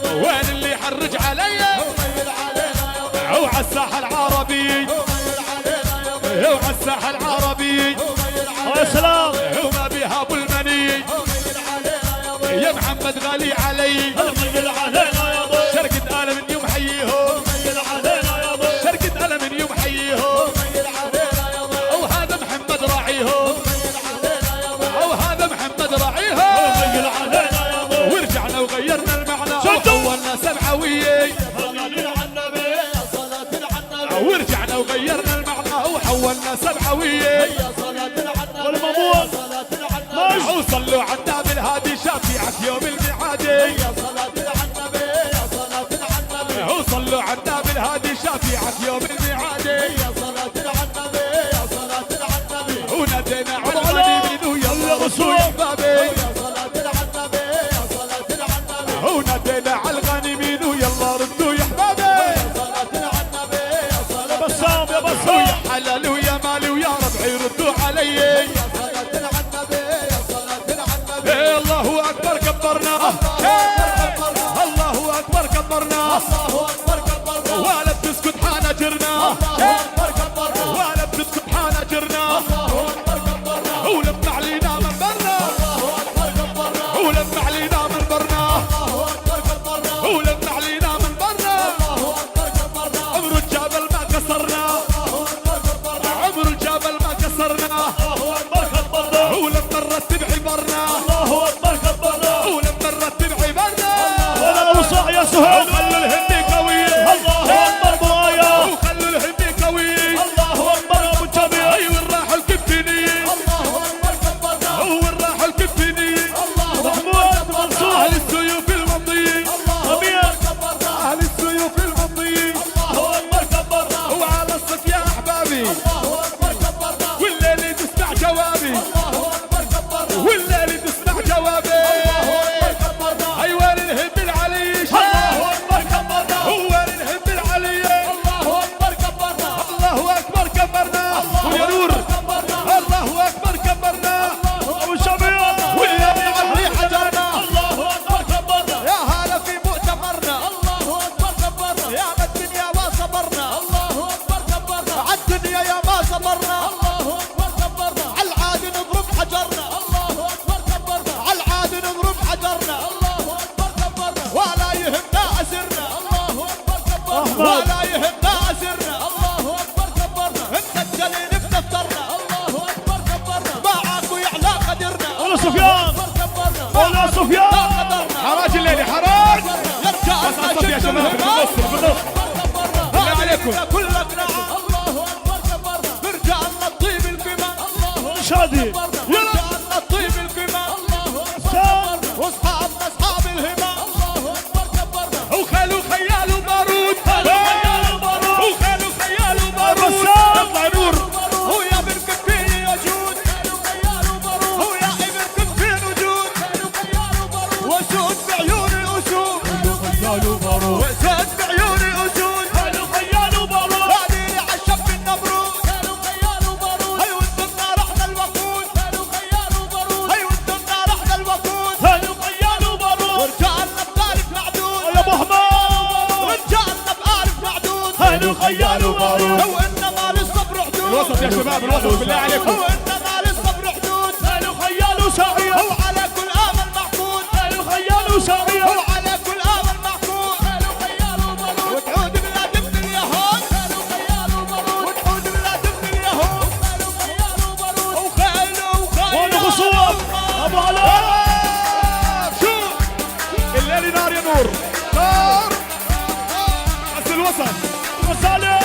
وين اللي يحرج علي. وعلى الساحة العربي، وعلى الساحة العربي، يا سلام. وما بها ابو المني. يا محمد غالي علي، مهيل علينا يا ضيف. شركة آل من يوم حييهم، مهيل علينا يا ضيف. شركة آل من يوم حييهم. وهذا محمد راعيهم، وهذا محمد راعيهم. مهيل علينا يا ضيف. ورجعنا وغيرنا المعنى، شدوا. وحولنا سبعوية، صلاتنا على النبي. صلاتنا على النبي. ورجعنا وغيرنا المعنى، وحولنا سبعوية. والمامون. ماشي. وصلوا على النبي الهادي شافيعك يوم الميعادي، وصلوا على النبي الهادي شافيعك يوم الميعادي. ونادينا على الغنيمين ويلا ردوا يا احبابي، ونادينا على الغنيمين ويلا ردوا يا احبابي. يا بسام يا بسام. ويا حلال ويا مالي ويا ربعي ردوا علي. إيه الله اكبر كبرنا، الله اكبر كبرنا، ولا بتسكت حناجرنا، ولا بتسكت حناجرنا. ولما علينا منبرنا، ولما علينا منبرنا، ولما علينا منبرنا. عمر الجبل ما كسرنا، عمر الجبل ما كسرنا. ولما نرتب عبرنا، ولما نرتب عبرنا. ولا ابو صاع يا سهيل. وخلوا الهندي قوي، الله اكبر برايا. وخلوا الهندي قوي. الله اكبر يا ابو جميل. اي وين راحوا الكفيني، وين راحوا الكفيني. محمود منصور. اهل السيوف الممضي، امير. اهل السيوف الممضي. الله اكبر كبرنا. وعلى الصف يا احبابي، والليل تسمع جوابي، والليل تسمع سفيان حراج الليلي حراج بس عصب يا شباب بالنص بالنص بالله عليكم كلك نعم الله اكبر برجع نطيب القمم الله شادي يلا نطيب القمم الله اكبر واصحابنا اصحاب الهمم الله اكبر وخالو خيال وبارود وخالو خيال وبارود يطلع نور هو يا بركب فيني يجود هو يا بركب فيني وجود واسود بعيوني اسود واسود بعيوني اسود بعديني عالشب النبرود هي وانتنا رحنا الوقود هي وانتنا رحنا الوقود ورجعنا بألف معدود يا ابو حماد رجعنا بألف معدود هاني خيال وبارود لو انما للصبر حدود الوسط يا شباب الوسط بالله عليكم هو انما للصبر حدود هاني خيال وسعيد هو على كل امل محمود هاني خيال وسعيد هو على كل امل محمود وتعود بلا دفن اليهود وتعود بلا دفن اليهود وخيل وانا خصوم ابو علاء الليلي نار يا نور نار بس الوسط مسالة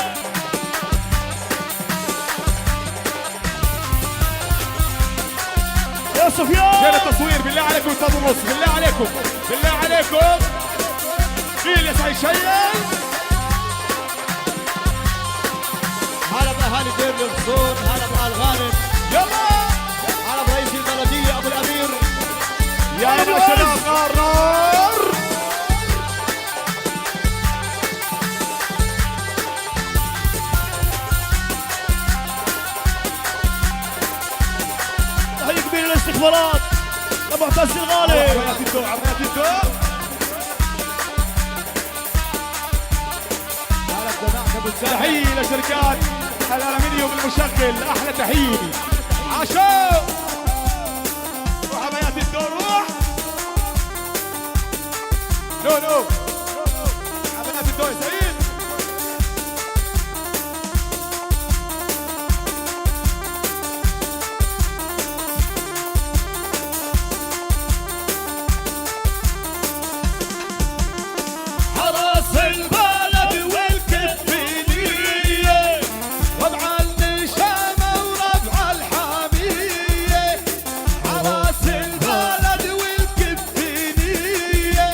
يا سفيان فين التصوير بالله عليكم استاذ النص بالله عليكم بالله عليكم شيل يا سعيد شيل هلا باهالي دير الغصون هلا بآل غانم يلا هلا برئيس البلديه ابو الامير يا شباب نار نار تحية كبيرة للاستخبارات لمعتز الغالي عمليات الدو عمليات الدو هلا بجماعه ابو الساحل تحية لشركات الألمنيوم المشغل أحلى تحية عشاء وعمليات الدو روح نو عمليات الدو يا سعيد حراس البلد والكفينية ربع النشامة وربع الحامية حراس البلد والكفينية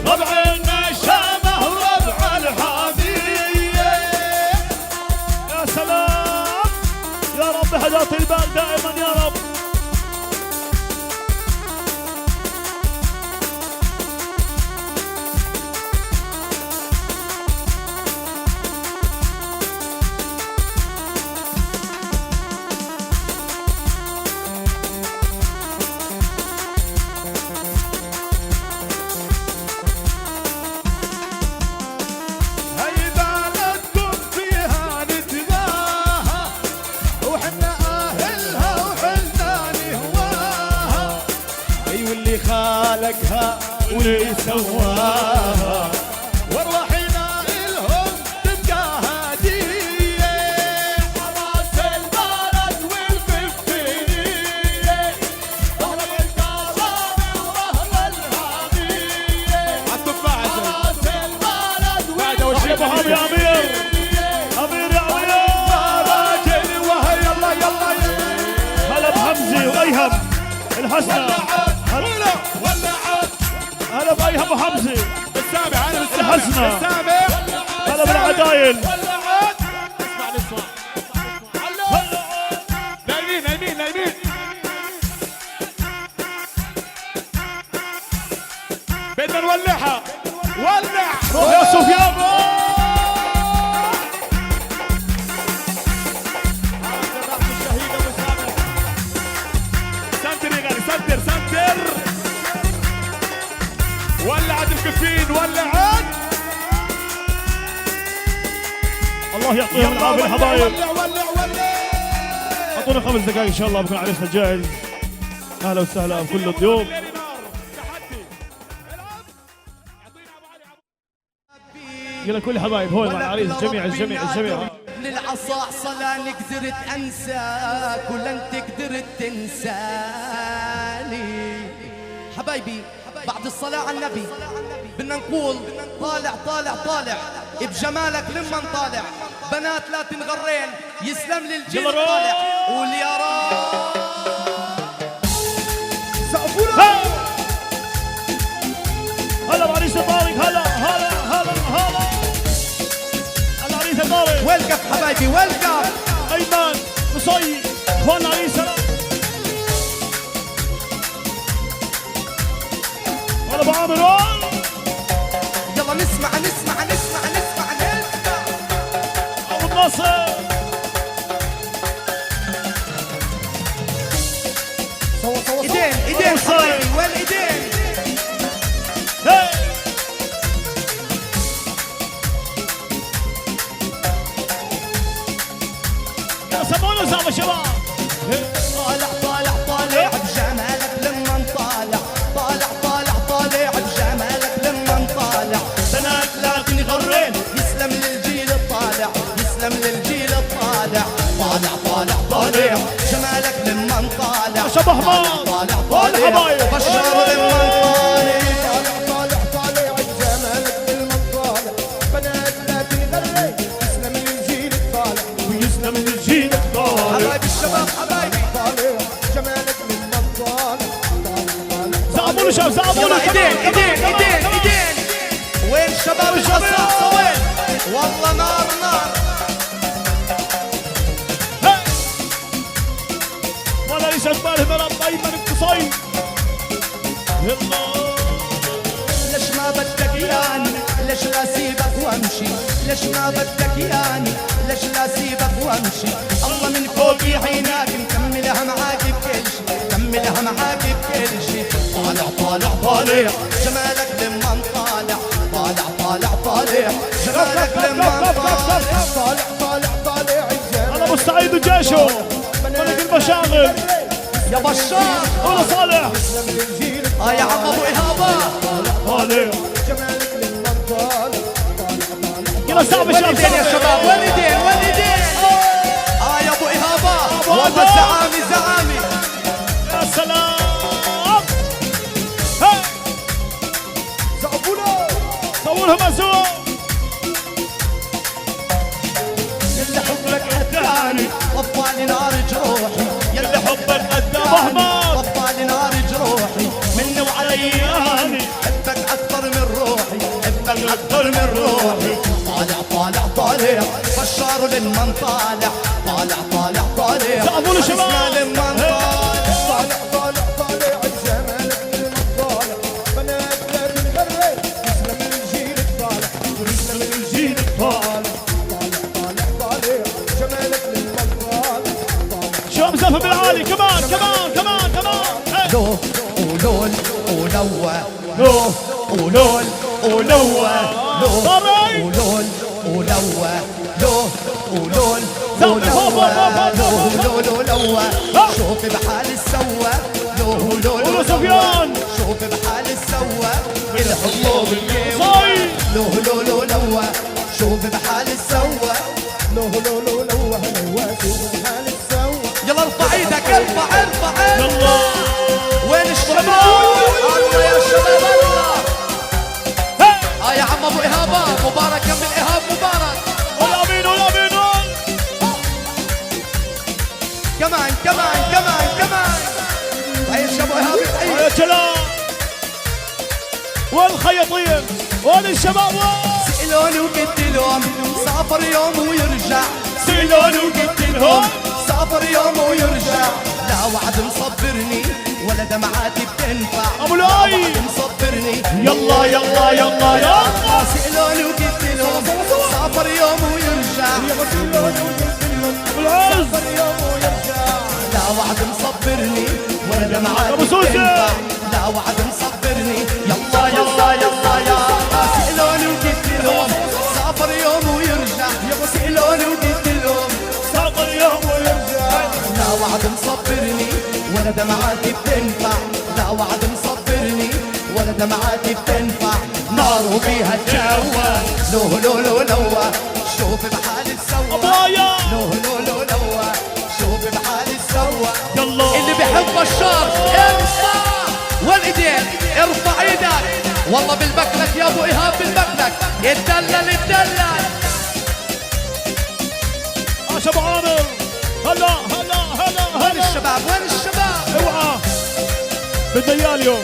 ربع النشامة وربع الحامية يا سلام يا رب هداة البال دائما يا رب هاي بلدكم فيها نتباهى وحنا اهلها وحنا نهواها اي واللي خالقها واللي سواها وارواحنا الهم تبقى هديه حراس البلد والكفينيه ظهر الكرامه واهل الهاميه عالتفاحة حراس البلد بعد وش يا ابو حامي يا امير امير يا امير راجل وهي يلا يلا هلا بحمزه وايهم الحسنه هلا بايهم وحمزه بالسامع أنا بالسامع الحسنة. بالسامع هلا بالعدايل نايمين نايمين نايمين بدنا نولعها ولع يا سفيان سنتر يا غالي سنتر سنتر ولعت الكفين ولعت الله يعطيهم العافيه الحبايب ولع ولع ولع اعطونا 5 دقائق ان شاء الله بكون عريسنا جاهز اهلا وسهلا بكل الضيوف الليلي نار تحدي العب اعطينا ابو علي يلا كل الحبايب هون مع العريس الجميع الجميع للعصا صلاني قدرت انساك ولن تقدر تنساني حبايبي بعد الصلاة على النبي بدنا نقول طالع طالع طالع بجمالك لمن طالع بنات لا تنغرين يسلم للجيل يلا روح. طالع قول يا رب هلا بعريس طارق هلا هلا هلا هلا هلا عريس طارق ويلكم حبايبي ويلكم ايمن قصي اخوان عريس هلا هلا ابو عامر يلا نسمع نسمع نسمع نسمع نسمع ابو الناصر ايدين ايدين حبايبي وين ايدين هي يا سمونا زعما شباب طالع طالع طالع بجمالك لمن طالع طالع طالع طالع بجمالك لمن طالع بنات لا تنغرين يسلم للجيل الطالع يسلم للجيل الطالع طالع طالع طالع جمالك لمن طالع شبه حمار. طالع طالع طالع حبايب. بشار لمن طالع طالع طالع جمالك بالمنطالع بنات لا تنغري يسلم للجيل الطالع ويسلم من الجيل الطالع حبايب الشباب حبايبي طالع جمالك بالمنطالع زعمونا شباب زعمونا يلا ايدين ايدين ايدين ايدين وين شباب القصاصة وين والله نار نار ولا ليش اشبال مرض ايمن القصي يلا ليش ما بدك ياني ليش لا سيبك وامشي ليش ما بدك ياني ليش لا سيبك وامشي الله من فوق يعينك مكملها معاك بكل شي مكملها معاك بكل شي طالع طالع طالع جمالك لمن طالع طالع طالع طالع جمالك لمن طالع طالع طالع طالع انا مستعيد وجيشه ملك المشاغل يا بشار ولا صالح يا عم ابو ايهابه طالع جمالك بالمنطالع يلا صعب الشباب والدين يا شباب والدين والدين يا ابو ايهابه والله زعامي زعامي يا سلام هاي صورها مزوع يلا حبك هداني طفالي نار جروحي يلا حبك قد أحمر. طفالي نار جروحي مني وعلياني حبك اكثر من روحي حبك اكثر من روحي طالع طالع طالع بشار لمن طالع طالع طالع طالع زعموا شباب. عرسنا لمن طالع طالع طالع طالع جمالك بالمنطالع بنات لا تنغري يسلم للجيل الطالع ويسلم من الجيل الطالع طالع طالع طالع جمالك بالمنطالع شباب زفة بالعالي كمان كمان كمان كمان هاي. لو ولول ولوى لو ولول ولوى لو طارق. ولول ولوى لو ولول زعبي فوق فوق فوق فوق فوق. لو لوى شوف بحال السوا لو قولوا لول سفيان شوف بحال السوا الحب بالجو صاي لو لوى شوف بحال السوا لو لو لو لو شوف حال السوا يلا ارفع ايدك ارفع ارفع يلا وين الشباب الله يا شباب الله هاي. يا عم ابو ايهابه مبارك كم الايهاب مبارك ولا مين ولا مين كمان كمان كمان كمان عيش يا ابو ايهاب يا عيش كلام والخياطين وين الشباب سألوني وقلت لهم سافر يوم ويرجع سيلوني وقلت لهم سافر يوم ويرجع لا وعد مصبرني ولا دمعاتي بتنفع أبو لا لؤي. وعد مصبرني يلا يلا يلا يلا سألوني وقلت لهم سافر يوم ويرجع بالعز لا وعد مصبرني ولا دمعاتي أبو سوسة. بتنفع لا وعد مصبرني يلا يلا يلا يا سألوني وقلت لهم سافر يوم ويرجع سألوني وقلت لهم سافر يوم ويرجع لا وعد مصبرني ولا دمعاتي بتنفع لا وعد مصبرني ولا دمعاتي بتنفع نار وبيها تجوى لو لو لو لو شوف بحالي السوا أبرايا لو لو لو لو شوف بحالي السوا يلا اللي بيحب بشار ارفع والايدين ارفع ايدك والله بالبكلك يا ابو ايهاب بالبكلك اتدلل اتدلل ابو عامر هلا هلا هلا وين الشباب وين الشباب اوعى بالدياليو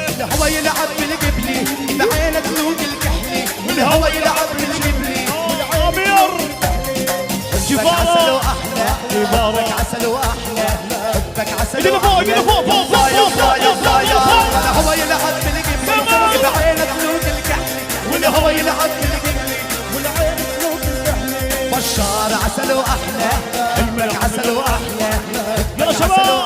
الهوى يلعب بالقبلي بعينك ذوق الكحلي الهوى يلعب بالقبلي عامر عسل واحلى حبك عسل واحلى حبك عسل ايدينا فوق ايدينا فوق فوق فوق يلا يلا يلا الهوى يلعب بالقبلي بعينك ذوق الكحلي والهوى يلعب بالقبلي والعين ذوق الكحلي بشار عسل واحلى حبك عسل واحلى يلا شباب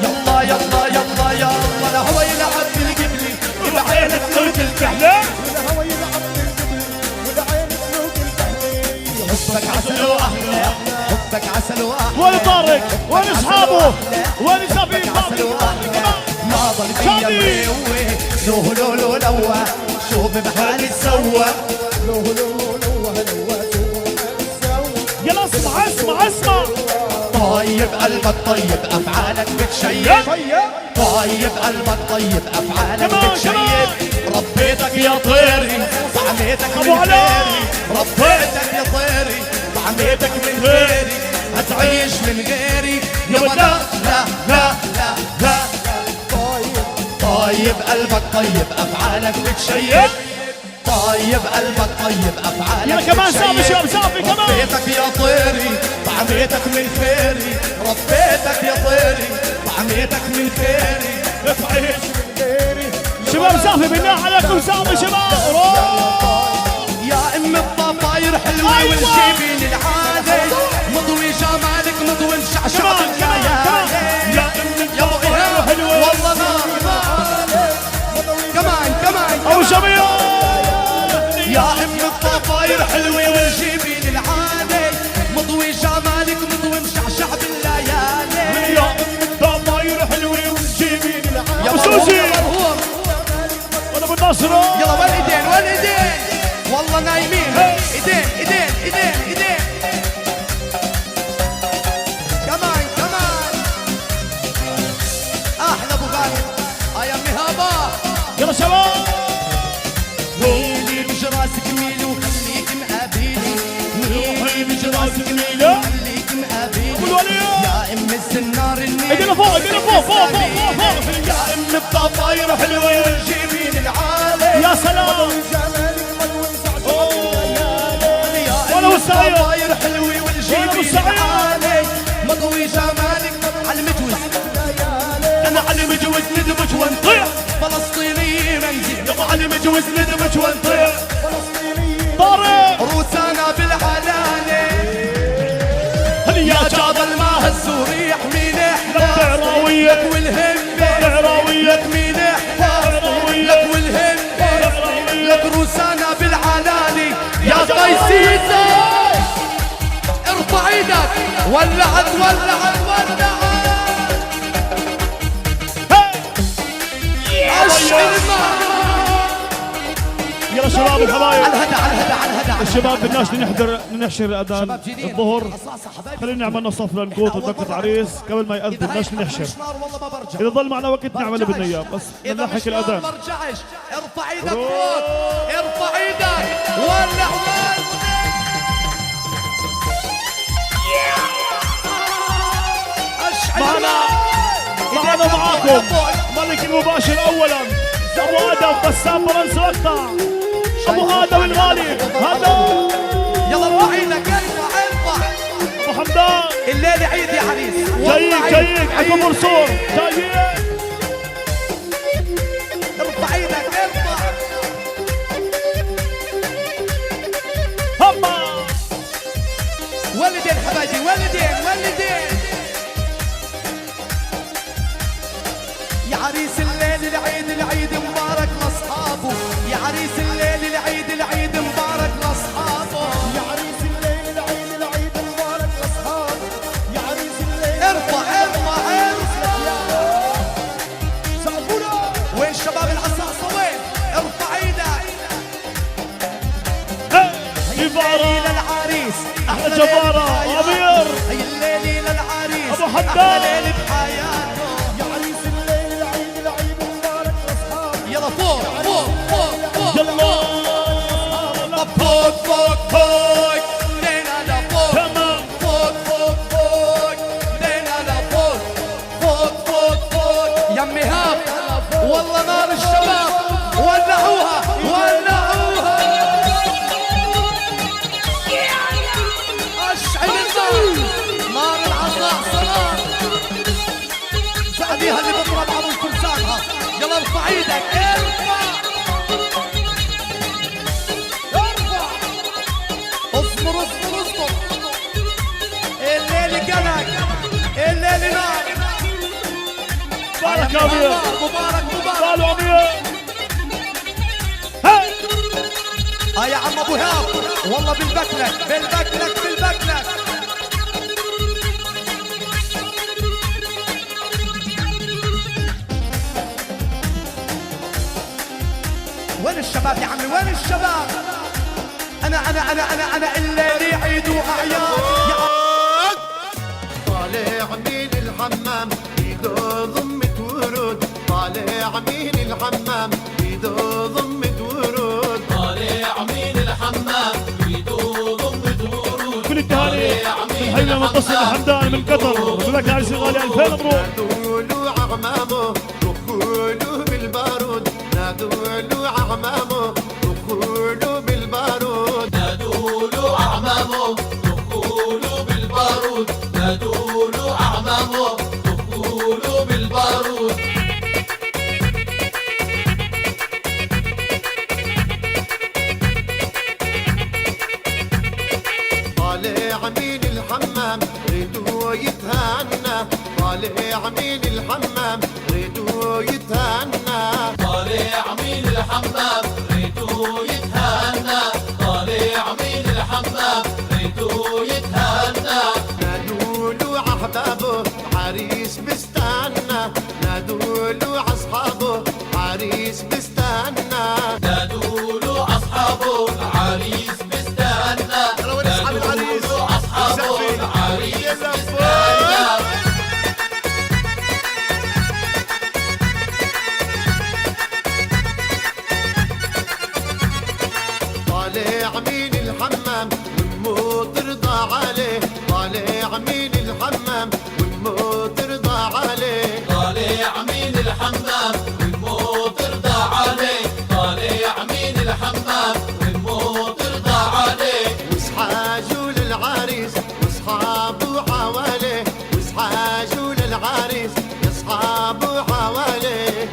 يلا يلا يلا يلا الهوى يلعب بالقبلي بعينك ذوق الكحلي والهوى يلعب بالقبلي والعين ذوق الكحلي حبك عسل واحلى حبك عسل واحلى وين طارق وين اصحابه وين سفين ما ضل فيا مروي لو لو لو لو شوف بحالي سوى لو لو لو لو يلا اسمع اسمع اسمع طيب قلبك طيب افعالك بتشيب طيب قلبك طيب افعالك بتشيب ربيتك يا طيري طعميتك من غيري ربيتك يا طيري طعميتك من غيري هتعيش من غيري يا لا لا لا لا لا طيب قلبك طيب افعالك بتشيب طيب قلبك طيب افعالك يلا كمان سافي شباب سافي كمان ربيتك يا طيري طعميتك من خيري ربيتك يا طيري طعميتك من خيري افعيش من غيري شباب سافي بالله عليكم سافي شباب يا ام الضفاير حلوه أيوة. والجبين العادي مضوي جمالك مضوي مشعشع الكيان يا ام يا ابو ايهاب حلوه والله نار كمان كمان ابو شبيب يا ام الضفاير حلوه والجبين العادي مضوي جمالك مضوي مشعشع بالليالي يا ام الضفاير حلوه والجبين يا ابو سوسي مرهوم وانا ابو النصر يلا وين ايدين وين ايدين والله نايمين ايدين ايدين ايدين ايدين كمان كمان احلى ابو غالي يا امي هابا يلا شباب ميلي مش راسك ميلي وخليك مقابلي ميلي مش راسك ميلي وخليك مقابلي ابو الوليد يا ام السنار النيل ايدينا فوق ايدينا فوق فوق فوق فوق يا ام الضفاير حلوه والجبين العالي يا سلام وانا والسعيد. الضفاير حلوه وأنا والجبين والسعيد. العالي مضوي جمالك على المجوز انا على المجوز ندمج ونطيح فلسطيني منزل يابا على المجوز ندمج ونطيح طارق روسانا بالعلالي يا جاب الماء السوري يحمي نحفظ العراوية. لك والهمة العراوية. لك مين يحفظ العراوية. لك والهمة العراوية. لك روسانا بالعلالي يا قيسيسة ارفع ايدك ولعت ولعت ولعت اشعل النار يلا شباب الحبايب على الهدى على الهدى على الهدى الشباب بدناش نحشر اذان شباب جديد. الظهر رصاصة حبايبي. خلينا نعملنا صفرة نقوط ونذكر عريس قبل ما يأذن بدناش نحشر اذا ضل معنا وقت نعمل اللي بدنا اياه بس إذا نلحق مش الاذان ما برجعش ارفع ايدك فوق ارفع ايدك ولع معنا معاكم ملك المباشر اولا ابو ادم بسام فرنسا وقطع ابو ادم الغالي هلا يلا ارفع ايدك ارفع ابو حمدان الليله عيد يا عريس جايك جايك ابو منصور جايك ارفع ايدك ارفع هبا ولدين حبايبي ولدين ولدين يا عريس الليل العيد العيد مبارك لاصحابه يا عريس الليل العيد العيد مبارك لاصحابه يا عريس الليل العيد العيد مبارك لاصحابه يا عريس الليل ارفع سقفونا وين شباب العصاصه وين ارفع ايدك جبارة للعريس احلى جبارة امير هي الليل للعريس حمدان ليل بحياته يا عريس الليل العيد العيد مبارك لاصحابي يلا فوق فوق فوق فوق يلا فوق فوق فوق لينا لفوق تمام فوق فوق فوق لينا لفوق فوق فوق فوق يا أمي هاب والله نار الشباب ولعوها ولعوها اشعل النار نار العصا صلاة سعديها اللي بضرب عروس فرسانها يلا ارفع ايدك ارفع اصبر اصبر اصبر الليل قلق الليل نار بارك يا امير مبارك مبارك قالوا امير هاي يا عم ابو هاب والله بالبكلك بالبكلك بالبكلك وين الشباب يا عمي وين الشباب انا الليل يعيدوا اعياد طالع من الحمام ايده ضمة ورود طالع من الحمام ايده ضمة ورود كل التهاني من حي منتصر الحمدان من قطر بلك عريس الغالي 2000 مبروك نادوا له عمامه دخوله بالبارود نادوا له عمامه دخوله بالبارود طالع من الحمام ريدو يتهنى طالع من الحمام ريدو يتهنى نادوا له احبابه عريس بستنى نادوا له اصحابه عريس بستنى يلا وين اصحاب العريس طالع من الحمام والمو ترضى عليه طالع من الحمام والمو ترضى عليه واصحاجوا للعريس واصحابه حواليه واصحاجوا للعريس اصحابه حواليه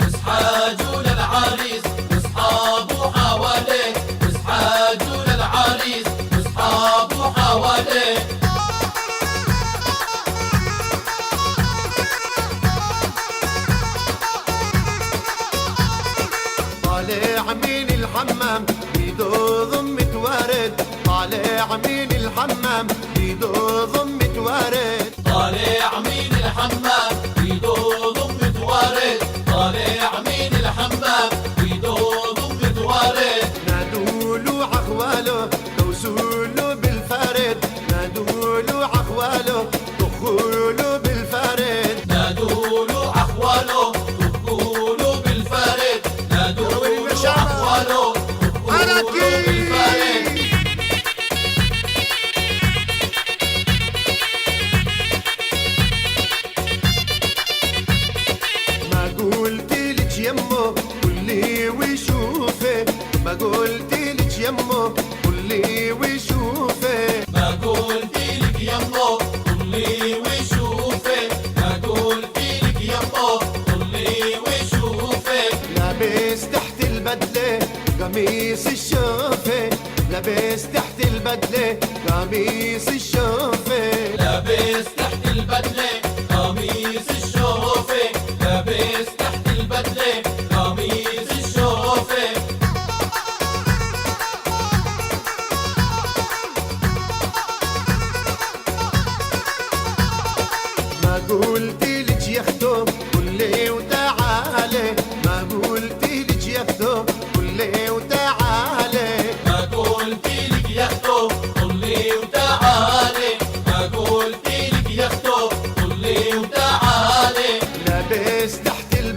طالع من الحمام بيدو ضمة ورد طالع من الحمام بيدو ضمة ورد نادوا له عخواله دوسوا له بالفرد نادوا له عخواله دخوا له بالفرد ما قلت لك يمه قولي وشوفي ما قلت لك يمه قولي وشوفي لابس تحت البدلة قميص الشوفة لابس تحت البدلة قميص الشوفة ما قلت لك يخدم قولي وتعالي ما قلت لك يخدم قولي وتعالي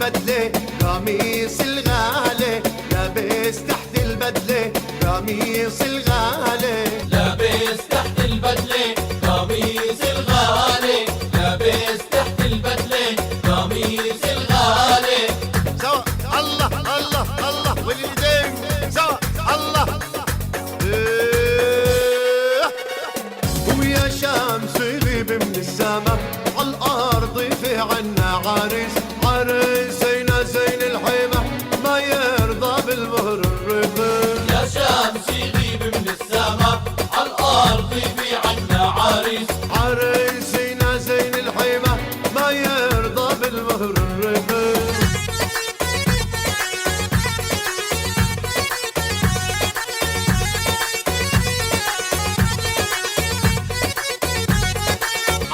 البدلة قميص الغالي لابس تحت البدلة قميص الغالي لابس تحت البدلة قميص الغالي لابس تحت البدلة قميص الغالي سوا الله الله الله واليدين سوا الله ويا شمس غيب من السما عالأرض في عنا عريس عريسينا زين الحيمة ما يرضى بالمهر الرفيق يا شمس يغيب من السما عالأرض في عنا عريس عريسينا زين الحيمة ما يرضى بالمهر الرفيق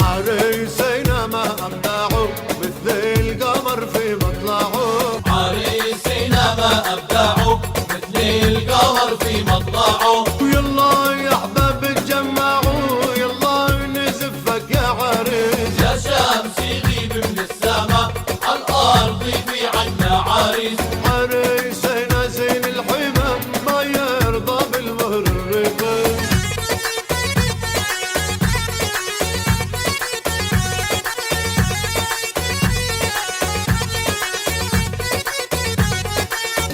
عريسينا ما أبدعوا مثل القمر في مطلعه عريسنا ما أبدعوا مثل القمر في مطلعه ويلا يا أحباب اتجمعوا يلا نزفك يا عريس يا شمس يغيب من السما عالأرض في عنا عريس عريسينا زين الحمى ما يرضى بالمهر الرفيق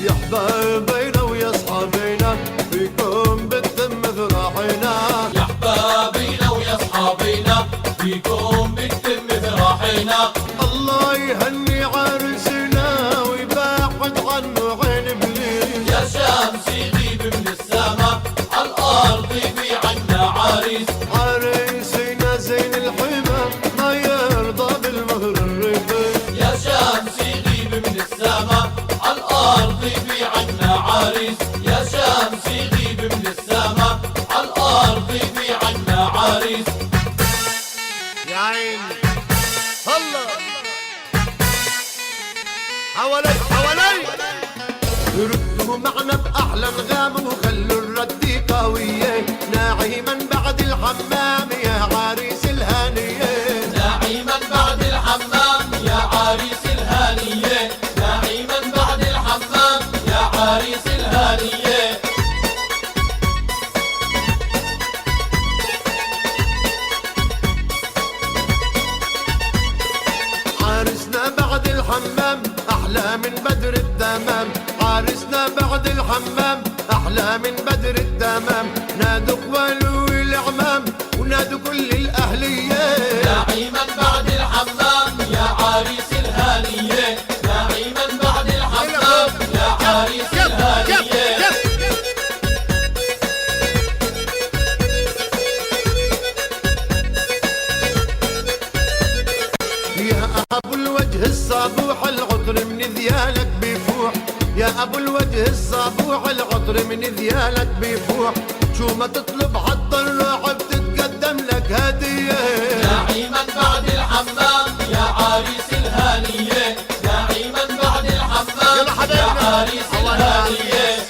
يا حبايبينا ويا صحابينا فيكم بالذم افراحنا يا حبابينا ويا صحابينا فيكم بتتم فرحنا الله يهني عرسنا ويبعد عنه عين ابليس يا شمس يغيب من السما عالأرض في عنا عريس عريسنا زين الحمى ما يرضى بالمهر الرفيق يا شمس يغيب من السما عالأرض في عنا عريس يا شمس يغيب من السما عالأرض في عنا عريس يا عين الله حوالي حوالي ردوا معنا بأحلى انغام وخلوا الرد قوية ناعما بعد الحمام يا عريس الهانية ناعما بعد الحمام يا عريس الهانية ناعما بعد الحمام يا عريس الهانية عرسنا بعد الحمام أحلى من بدر التمام عرسنا بعد الحمام أحلى من بدر التمام نادوا قوالوا العمام ونادوا كل الأهلية ناعما بعد الحمام يا عريس الهانية ناعما بعد الحمام يا عريس الهانية يا أبو الوجه الصابوح العطر من ذيالك بيفوح يا أبو الوجه الصابوح العطر من ذيالك بيفوح شو ما تطلب حتى الراعي بتتقدم لك هدية ناعما بعد الحمام يا عريس الهانية ناعما بعد الحمام يا عريس الهانية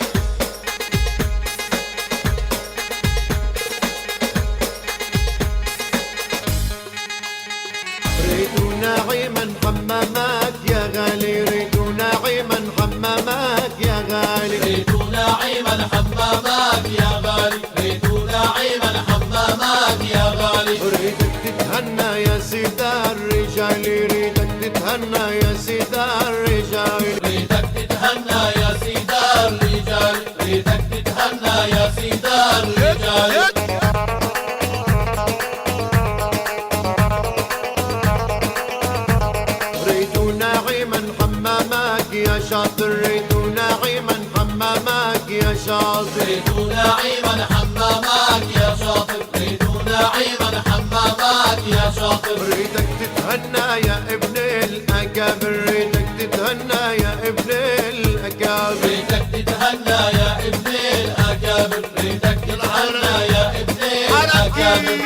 ريتوا ناعما حمامات يا غالي ريتوا ناعما حمامات يا غالي ريتوا ناعما حمامات يا غالي ريتوا ناعما حمامات يا غالي ريتك تتهنى يا سيدة الرجال ريتك تتهنى يا سيدة الرجال ريتك تتهنى يا سيدة الرجال ريتك تتهنى يا سيدة الرجال ريتوا ناعما حمامك يا شاطر ريتوا ناعما حمامك يا شاطر ريتوا ناعما حمامات يا شاطر ريتوا ناعما حمامات يا شاطر ريتك تتهنى يا ابن الأكابر ريتك تتهنى يا ابن الأكابر ريتك تتهنى يا ابن الأكابر ريتك تتهنى يا ابن الأكابر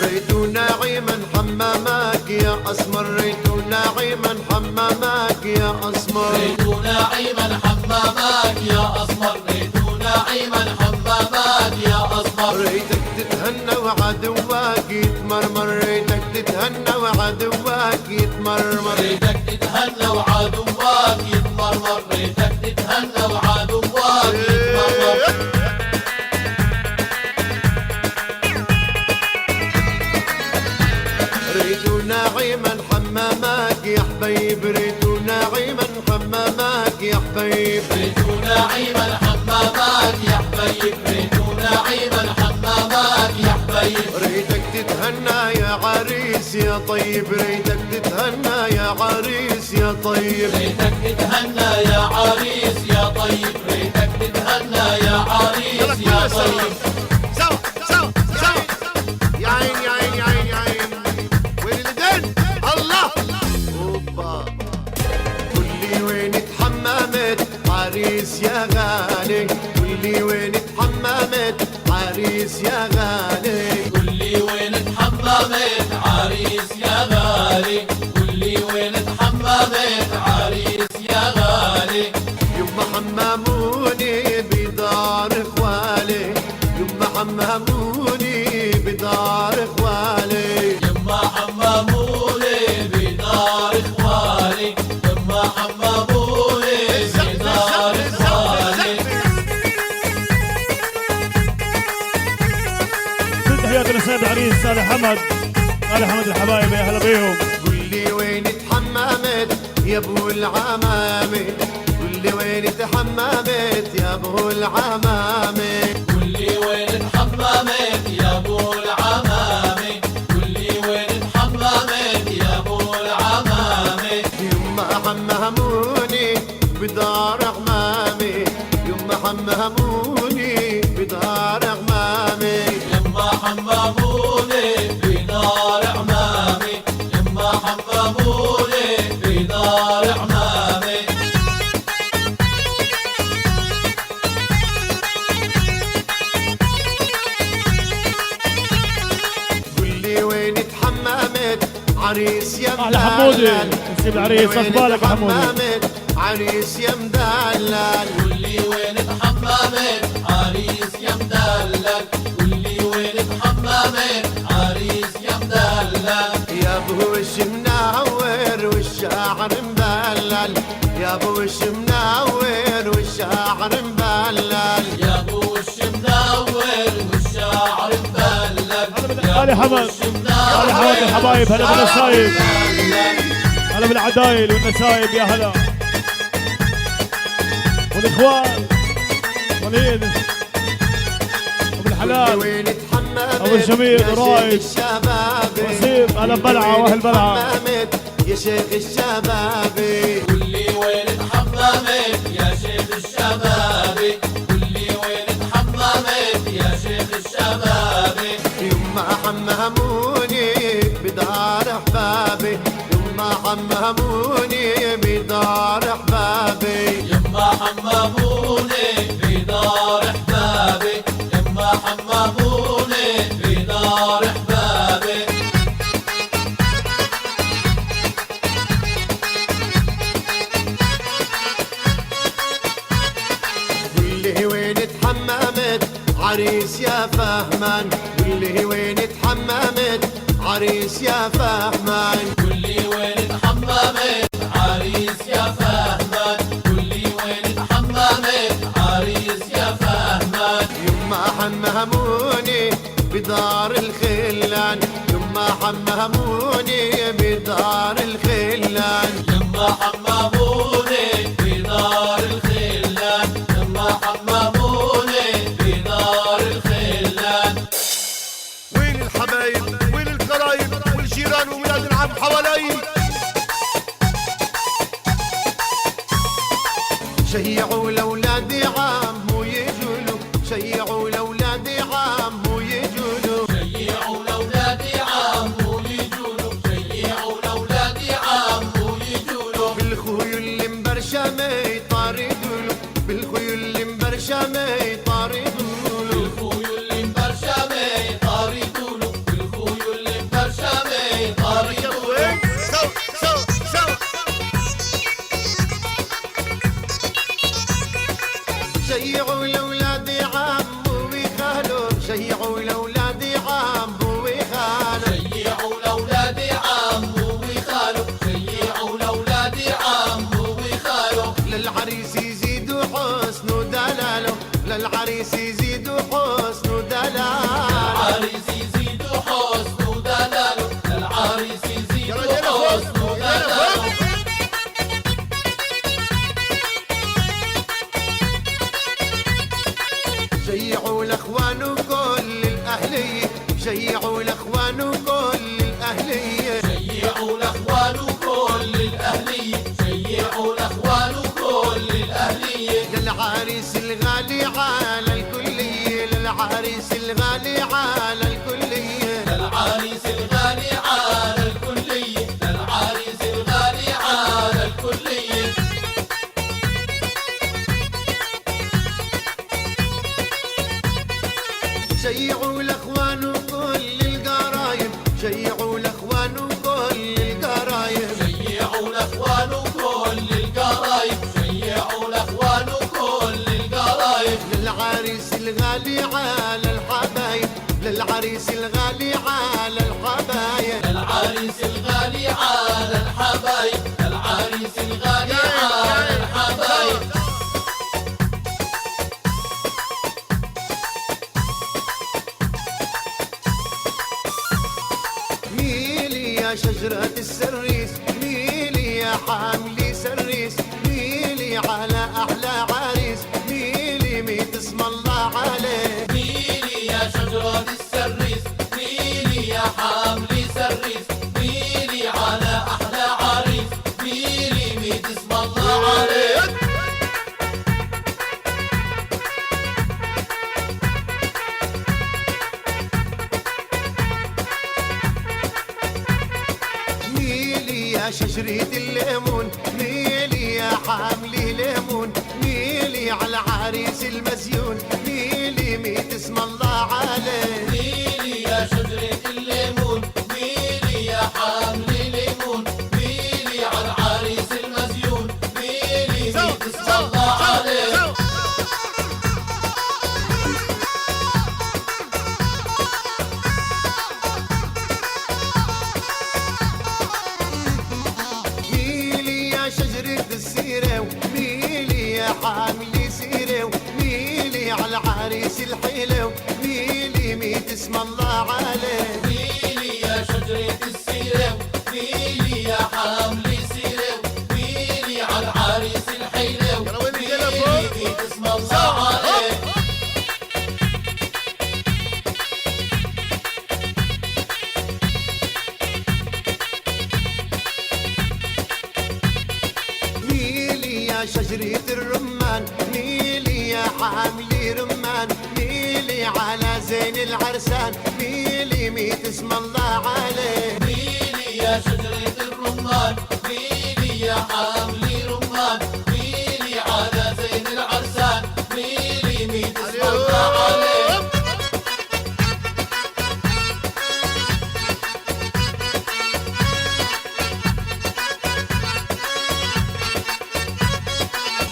ريتوا ناعما حمامك يا أسمر ريتوا ناعما حمامك يا أسمر ريتوا ناعما حمامات يا أسمر ريتوا ناعما حمامات يا أسمر ريتك تتهنى وعدواك تتهنى وعدوك يتمرمر. ريدوا ناعما حمامك يا حبيب، ريدوا ناعما حمامك يا حبيب، ريدوا ناعما حمامك يا حبيب، ريدوا ناعما حمامك يا حبيب. ريتك تتهنى يا عريس يا طيب، ريتك تتهنى يا عريس يا طيب، ريتك تتهنى يا عريس يا طيب، ريتك تتهنى يا عريس يا طيب. سوا سوا سوا يا عين يا عين يا عين يا عين، وين اليدين؟ الله اوبا. قولي وين اتحممت عريس يا غالي، قولي وين اتحممت عريس يا غالي، قولي وين اتحممت عريس يا غالي، قولي وين اتحممت عريس يا غالي. يما حمموني بدار اخوالي، يما حمموني بدار اخوالي، يما حمموني بدار اخوالي، يما حمموني بدار اخوالي. تحياتي لسيد العريس آل حمد، آل حمد الحبايب يا هلا بيهم. قولي وين اتحممت يا ابو العمامي، قولي وين اتحممت يا ابو العمامي، قولي وين اتحممت يا ابو العمامي، قولي وين اتحممت يا ابو العمامي. يما حمموني بدار عمامي، يما حمموني بدار عمامي، يما حمموني بدار عمامي، يما حمموني بدار عمامي. قولي وين اتحممت عريس يا أهلا حمودي، مدلل، نسيب العريس اقبالك يا حمودي. اتحممت عريس يا مدلل، قولي وين اتحممت عريس يا مدلل، قولي وين اتحممت عريس يا مدلل. يا ابو وش منور والشعر مبلل، يا ابو وش منور والشعر مبلل، يا ابو وش منور والشعر مبلل. يا آل ابو حمد، وش آل حمد منور الحبايب، هلا بالنسايب، مبلل. هلا بالعدايل والنسايب يا هلا، والاخوان وليد ابو الحلال وين اتحممت أبو الجميل يا شيخ ورايد الشباب، وسيم أهلا بلعة واهل بلعة. اتحممت يا شيخ الشباب، قولي وين اتحممت يا شيخ الشباب، قولي وين اتحممت يا شيخ الشباب. يما حمموني بدار احبابي، يما حمموني بدار احبابي، يما حمموني بدار احبابي، يما حمموني بدار احبابي. قولي وين اتحممت عريس يا فهمان، قولي وين اتحممت عريس يا فهمان، قولي وين اتحممت عريس يا فهمان، قولي وين اتحممت عريس يا فهمان. يما حمموني بدار الخلان، يما حمموني بدار الخلان، يما حمموني بدار الخلان، يما حمموني بدار الخلان. وين الحبايب وين القرايب والجيران وولاد العم حوالي، شيعوا لاولادي عم ويجولوا، شيعوا لاولادي عم ويجولوا، شيعوا لاولادي عم ويجولوا، شيعوا لاولادي عم ويجولوا. بالخيول اللي مبرشمه يطاردوا، بالخيول اللي مبرشمه يطاردوا، بالخيول اللي مبرشمه يطاردوا، بالخيول اللي مبرشمه يطاردوا. سوا سوا سوا شيعوا لاولادي عم وخالو، شيعوا لاولادي عم وخالو، شيعوا لاولادي عم وخالو، شيعوا لاولادي عم وخالو. للعريس يزيدوا للعريس يزيد حسن ودلال العريس يزيد حسن ودلاله العريس يزيد حسن ودلاله شيعوا الاخوان وكل الاهليه شيعوا الاخوان وكل الاهليه شيعوا الاخوان وكل الاهليه شيعوا الاخوان وكل الاهليه للعريس الغالي على الكليه للعريس الغالي على الكليه للعريس الغالي على الكليه للعريس الغالي على الكليه شيعوا الاخوان وكل القرايب شيعوا الاخوان وكل القرايب شيعوا الاخوان وكل القرايب شيعوا الاخوان وكل القرايب للعريس الغالي على الحبايب للعريس الغالي على الحبايب العريس الغالي على الحبايب العريس الغالي على الحبايب ميلي يا شجرة السريس ميلي يا حاملي سريس ميلي على أحلى عريس ميلي ميت اسم الله عليه ميلي يا شجرة السريس ميلي يا حاملي سريس ميلي على أحلى عريس ميلي ميت اسم الله عليك ميلي يا شجرة الليمون ميلي يا حاملي ليمون ميلي على العريس المزيون ميلي ميت اسم الله عليه ميلي يا شجرة الليمون ميلي يا حاملي ليمون ميلي على العريس المزيون ميلي ميت اسم الله عليك ميلي يا شجرة السيرة وميلي يا حاملي سيرة وميلي على العريس الحلو ميلي ميت اسم الله عليه ميلي يا شجرة السيرة ميلي يا حاملي سيرة ميلي على العريس الحلو ميلي ميت اسم الله عليك ميلي يا شجرة الرمان ميلي يا حاملي رمان ميلي على زين العرسان ميلي ميت اسم الله عليه ميلي يا شجرة الرمان ميلي يا حاملي رمان ميلي على زين العرسان ميلي ميت اسم الله عليك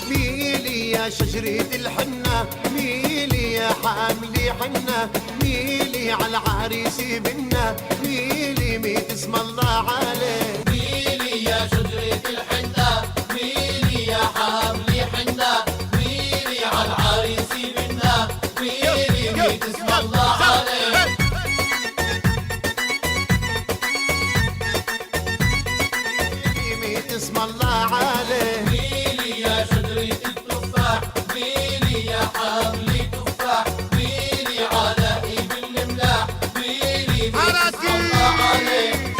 ميلي يا شجرة الحنة ميلي يا حاملي حنة ميلي على العريس بنا ميلي ميت اسم الله عليه ميلي يا شجرة الحنة ميلي يا حاملي حنة ميلي على العريس منا ميلي ميت اسم الله عليك ميلي ميت اسم الله عليه ميلي يا شجرة التفاح ميلي يا حاملي تفاح ميلي على ايد الملاح ميلي ميت اسم الله عليك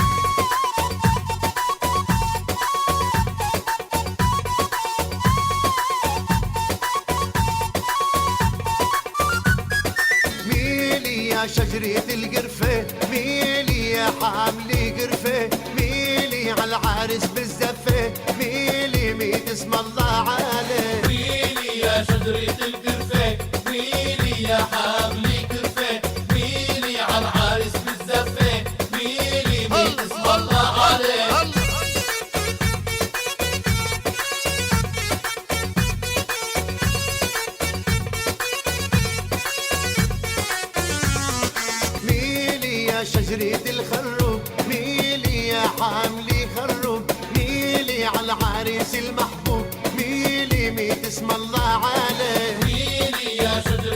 ميلي يا شجرة القرفة ميلي يا حاملي قرفة ميلي على العرس بالزفة ميلي ميت اسم الله عليه ميلي يا شجرة القرفة ميلي يا حاملي قرفة ميلي على العرس بالزفة ميلي ميت اسم الله عليك ميلي يا شجرة الخروب ميلي يا حاملي خروب ميلي على العريس المحبوب ميلي ميت اسم الله عليه ميلي يا شجرة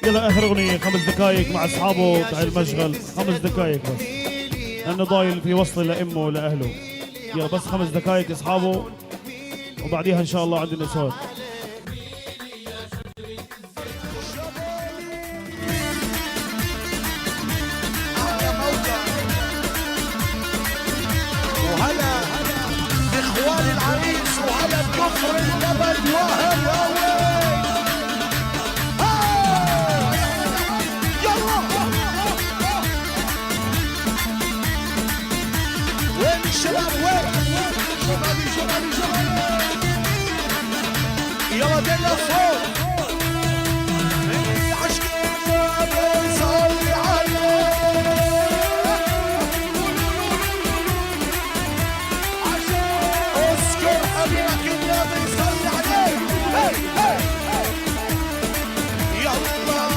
يلا اخر اغنيه 5 دقائق مع اصحابه تاع المشغل، 5 دقائق بس لانه ضايل في وصل لامه ولاهله. يلا بس 5 دقائق اصحابه وبعديها ان شاء الله عندنا صوت. وهلا اخوان العريس وهلا بكفر الجبل وهلا وين الشباب وين؟ يلا دلنا فوق عشق النبي صلي عليه اذكر حبيبك النبي صلي عليه هي هي يلا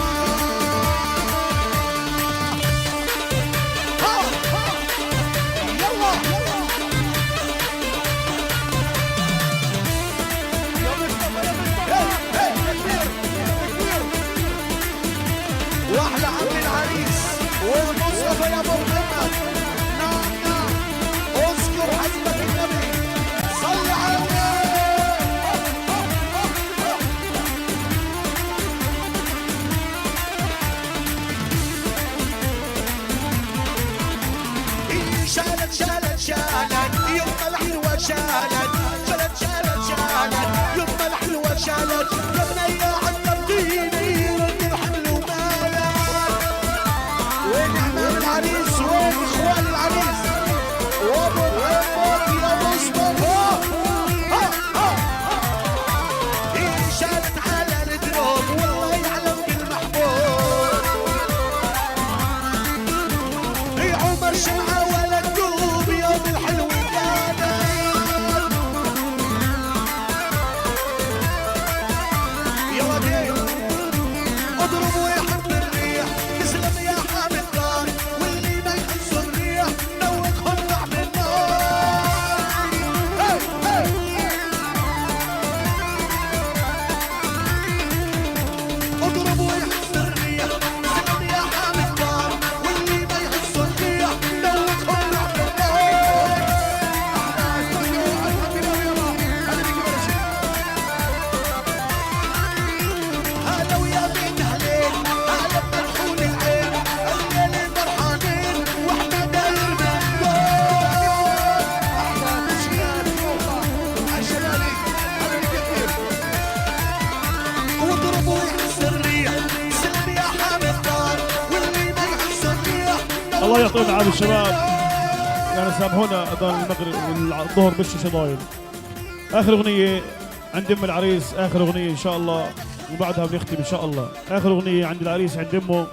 واحلى عم العريس والمصطفى يا ابو محمد. نعم نعم اذكر حسبك النبي صل عليه. شالت شالت شالت يما الحلوة شالت شالت شالت شالت يما الحلوة شالت يا بنية عذبتيني رد الحمل ومالك. وين احمد العريس وين اخوان العريس وابو محمد يا مصطفى. شالت على الدروب والله يعلم بالمحبوب. عمر شمعة ولا تدوب يوم الحلو كان. يا ودي اضرب ويحب الريح يسلم يا حامد دار واللي ما يحسوا الريح نوقهم طعم النار. اضرب ويحب الريح يسلم يا حامد دار واللي ما يحسوا الريح نوقهم طعم النار. هلا ويا بيت هليل هلا بملحون العين الليل فرحانين واحنا داير بالدور. احلى مشيان فوقها عالشمالي هلا كثير واضربوا يحس الريح سلم يا حامد دار واللي ما يحس الريح. الله يعطيهم العافيه الشباب، يعني سامحونا اذان المغرب الظهر مش ضايل. اخر اغنيه عند ام العريس، اخر اغنيه ان شاء الله وبعدها بنختم ان شاء الله. اخر اغنيه عند العريس عند امه